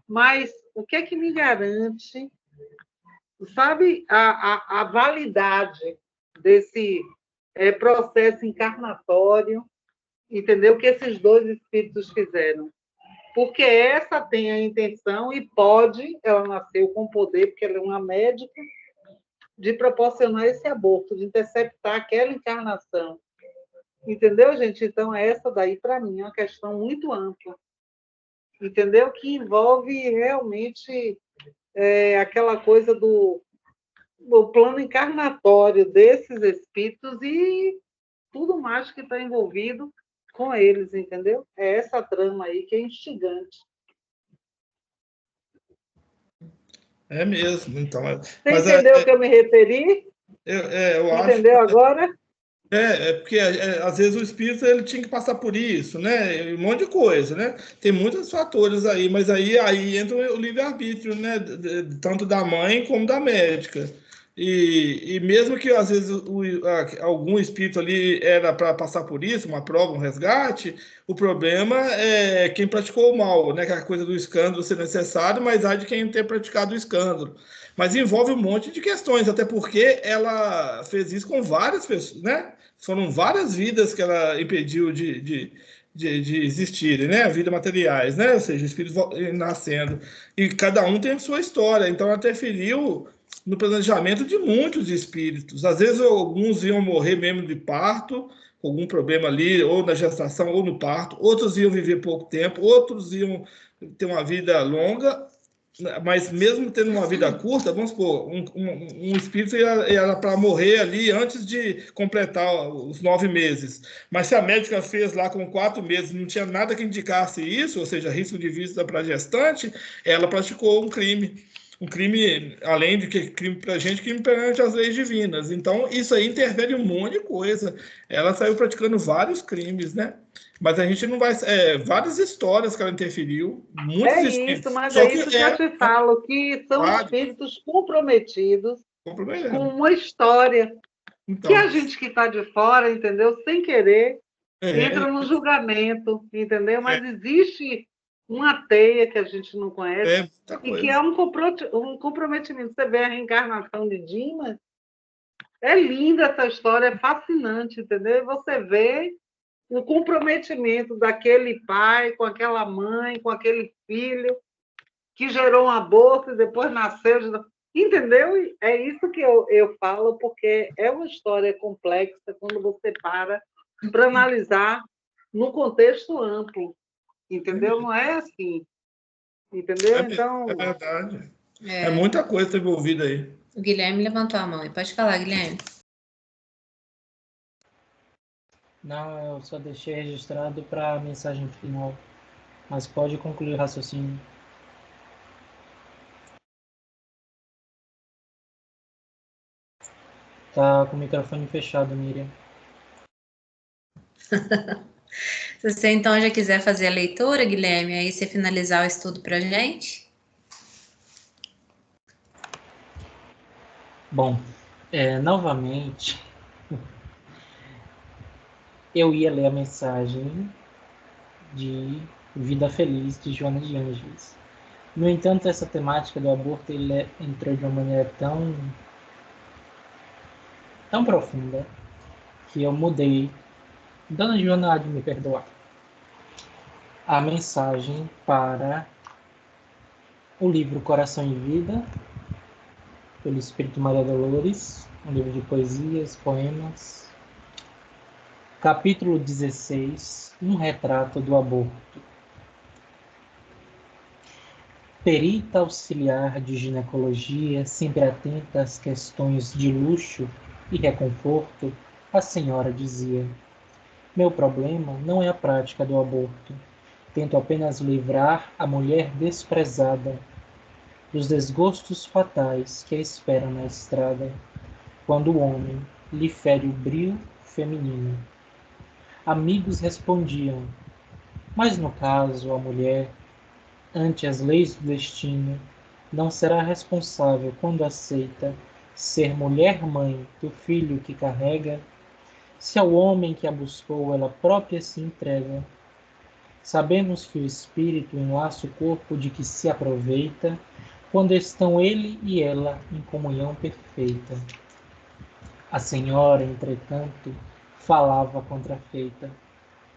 Mas o que é que me garante, sabe, a validade desse processo encarnatório, entendeu? Que esses dois espíritos fizeram. Porque essa tem a intenção e pode, ela nasceu com poder, porque ela é uma médica, de proporcionar esse aborto, de interceptar aquela encarnação. Entendeu, gente? Então, essa daí, para mim, é uma questão muito ampla. Entendeu? Que envolve realmente aquela coisa do plano encarnatório desses espíritos e tudo mais que está envolvido com eles, entendeu? É essa trama aí que é instigante. É mesmo, então. Você entendeu o que eu me referi? Eu acho. Entendeu agora? Porque às vezes o espírito ele tinha que passar por isso, né? Um monte de coisa, né? Tem muitos fatores aí, mas aí entra o livre-arbítrio, né? Tanto da mãe como da médica. E mesmo que às vezes algum espírito ali era para passar por isso, uma prova, um resgate, o problema é quem praticou o mal, né? Que é a coisa do escândalo ser necessário, mas há de quem ter praticado o escândalo. Mas envolve um monte de questões, até porque ela fez isso com várias pessoas, né? Foram várias vidas que ela impediu de existirem, né? Vida materiais, né? Ou seja, espíritos nascendo. E cada um tem a sua história. Então, ela interferiu no planejamento de muitos espíritos. Às vezes, alguns iam morrer mesmo de parto, com algum problema ali, ou na gestação, ou no parto. Outros iam viver pouco tempo. Outros iam ter uma vida longa. Mas mesmo tendo uma vida curta, vamos supor, um espírito era para morrer ali antes de completar os 9 meses. Mas se a médica fez lá com 4 meses, não tinha nada que indicasse isso, ou seja, risco de vida para a gestante, ela praticou um crime. Um crime, além de que crime para a gente, crime perante as leis divinas. Então, isso aí interfere um monte de coisa. Ela saiu praticando vários crimes, né? Mas a gente não vai. Várias histórias que ela interferiu, muitos espíritos. Isso, mas Só é que isso que eu te falo, que são espíritos comprometidos com uma história que a gente que está de fora, entendeu? Sem querer, entra no julgamento, entendeu? Mas existe uma teia que a gente não conhece e que é um comprometimento. Você vê a reencarnação de Dimas, é linda essa história, é fascinante, entendeu? E você vê o comprometimento daquele pai com aquela mãe, com aquele filho, que gerou um aborto e depois nasceu. Entendeu? É isso que eu falo, porque é uma história complexa quando você para analisar no contexto amplo. Entendeu? Não é assim. Entendeu? Então. É verdade. É muita coisa envolvida aí. O Guilherme levantou a mão. E pode falar, Guilherme. Não, eu só deixei registrado para a mensagem final. Mas pode concluir o raciocínio. Tá com o microfone fechado, Miriam. Se você então já quiser fazer a leitura, Guilherme, aí você finalizar o estudo para a gente. Bom, novamente, eu ia ler a mensagem de Vida Feliz de Joana de Ângeles. No entanto, essa temática do aborto ele entrou de uma maneira tão profunda que eu mudei. Dona Joana há de me perdoar. A mensagem para o livro Coração e Vida, pelo Espírito Maria Dolores, um livro de poesias, poemas. Capítulo 16, um retrato do aborto. Perita auxiliar de ginecologia, sempre atenta às questões de luxo e reconforto, a senhora dizia: meu problema não é a prática do aborto. Tento apenas livrar a mulher desprezada dos desgostos fatais que a esperam na estrada, quando o homem lhe fere o brio feminino. Amigos respondiam: mas no caso a mulher ante as leis do destino, não será responsável quando aceita ser mulher-mãe do filho que carrega, se ao homem que a buscou ela própria se entrega. Sabemos que o espírito enlaça o corpo de que se aproveita, quando estão ele e ela em comunhão perfeita. A senhora, entretanto, falava contrafeita.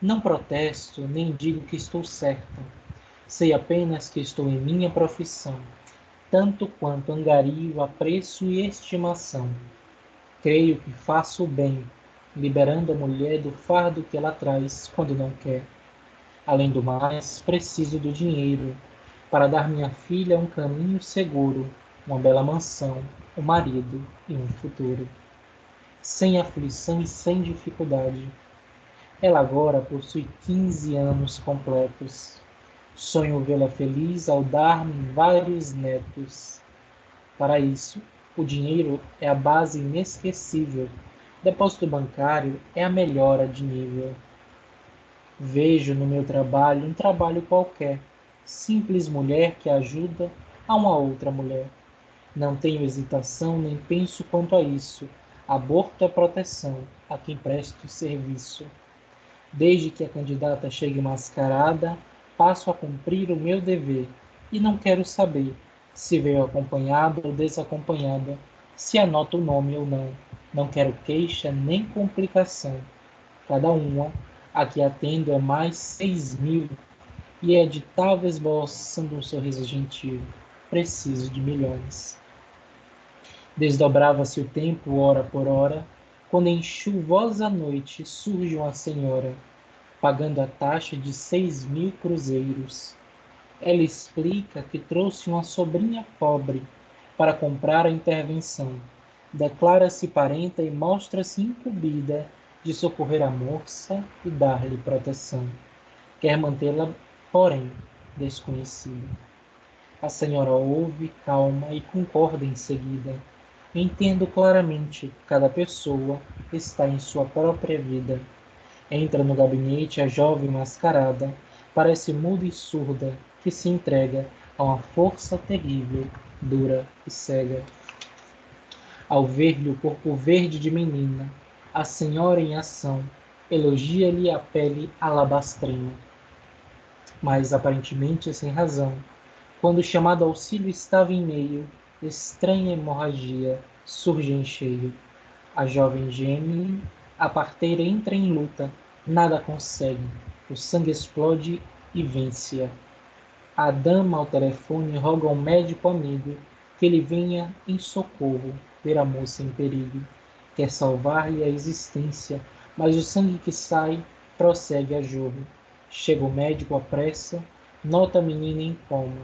Não protesto, nem digo que estou certa. Sei apenas que estou em minha profissão, tanto quanto angario apreço e estimação. Creio que faço o bem, liberando a mulher do fardo que ela traz quando não quer. Além do mais, preciso do dinheiro para dar minha filha um caminho seguro, uma bela mansão, um marido e um futuro. Sem aflição e sem dificuldade. Ela agora possui 15 anos completos. Sonho vê-la feliz ao dar-me vários netos. Para isso, o dinheiro é a base inesquecível. Depósito bancário é a melhora de nível. Vejo no meu trabalho um trabalho qualquer, simples mulher que ajuda a uma outra mulher. Não tenho hesitação nem penso quanto a isso. Aborto é proteção a quem presto serviço. Desde que a candidata chegue mascarada, passo a cumprir o meu dever e não quero saber se veio acompanhada ou desacompanhada, se anota o nome ou não. Não quero queixa nem complicação. Cada uma a que atendo é mais 6.000 e é de tal esboçando um sorriso gentil. Preciso de milhões. Desdobrava-se o tempo, hora por hora, quando em chuvosa noite surge uma senhora, pagando a taxa de 6.000 cruzeiros. Ela explica que trouxe uma sobrinha pobre para comprar a intervenção. Declara-se parenta e mostra-se incumbida de socorrer a moça e dar-lhe proteção. Quer mantê-la, porém, desconhecida. A senhora ouve, calma e concorda em seguida. Entendo claramente, cada pessoa está em sua própria vida. Entra no gabinete a jovem mascarada, parece muda e surda, que se entrega a uma força terrível, dura e cega. Ao ver-lhe o corpo verde de menina, a senhora em ação elogia-lhe a pele alabastrina. Mas aparentemente sem razão, quando o chamado auxílio estava em meio, estranha hemorragia surge em cheio. A jovem geme, a parteira entra em luta, nada consegue. O sangue explode e vence-a. A dama ao telefone roga ao médico amigo que ele venha em socorro ver a moça em perigo. Quer salvar-lhe a existência, mas o sangue que sai prossegue a jorro. Chega o médico à pressa, nota a menina em coma.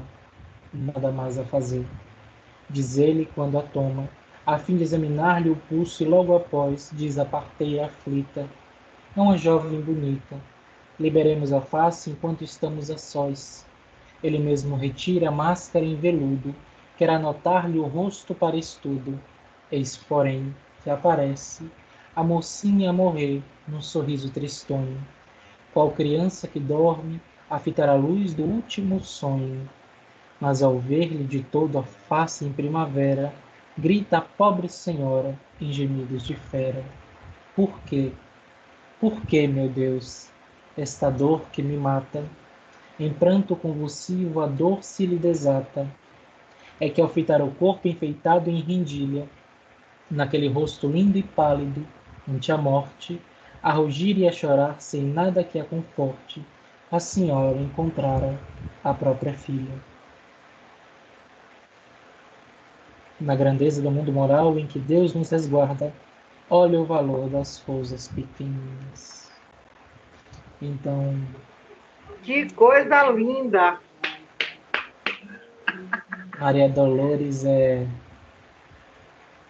Nada mais a fazer. Diz ele quando a toma, a fim de examinar-lhe o pulso e logo após diz a parteira aflita: é uma jovem bonita. Liberemos a face enquanto estamos a sós. Ele mesmo retira a máscara em veludo, quer anotar-lhe o rosto para estudo. Eis, porém, que aparece a mocinha a morrer num sorriso tristonho, qual criança que dorme a fitar a luz do último sonho. Mas ao ver-lhe de todo a face em primavera, grita a pobre senhora em gemidos de fera. Por quê? Por que, meu Deus, esta dor que me mata? Em pranto convulsivo a dor se lhe desata. É que ao fitar o corpo enfeitado em rendilha, naquele rosto lindo e pálido, ante a morte, a rugir e a chorar sem nada que a conforte, a senhora encontrara a própria filha. Na grandeza do mundo moral em que Deus nos resguarda, olha o valor das coisas pequenas. Então, Que coisa linda! Maria Dolores é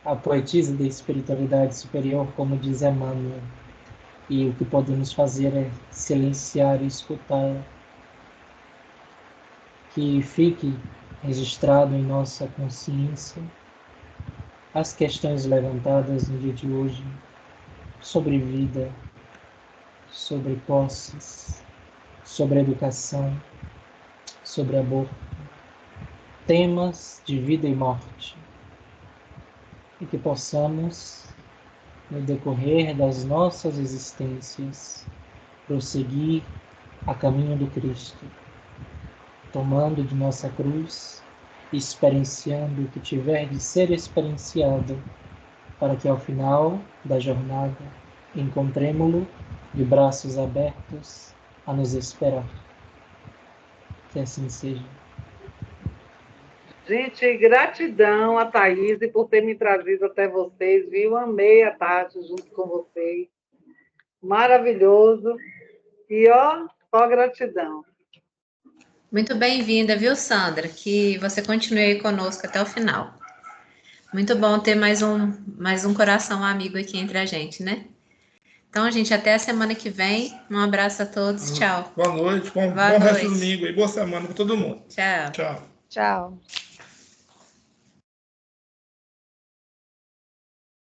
a poetisa da espiritualidade superior, como diz Emmanuel. E o que podemos fazer é silenciar e escutá-la. Que fique registrado em nossa consciência as questões levantadas no dia de hoje sobre vida, sobre posses, sobre educação, sobre aborto, temas de vida e morte, e que possamos, no decorrer das nossas existências, prosseguir a caminho do Cristo, tomando de nossa cruz, experienciando o que tiver de ser experienciado, para que ao final da jornada encontremo-lo de braços abertos a nos esperar. Que assim seja. Gente, gratidão a Thaís por ter me trazido até vocês, viu? Amei a tarde junto com vocês. Maravilhoso. E, ó, só gratidão. Muito bem-vinda, viu, Sandra? Que você continue aí conosco até o final. Muito bom ter mais um coração amigo aqui entre a gente, né? Então, gente, até a semana que vem. Um abraço a todos. Tchau. Boa noite. Bom Boa resto de noite. domingo e boa semana para todo mundo. Tchau. Tchau. Tchau.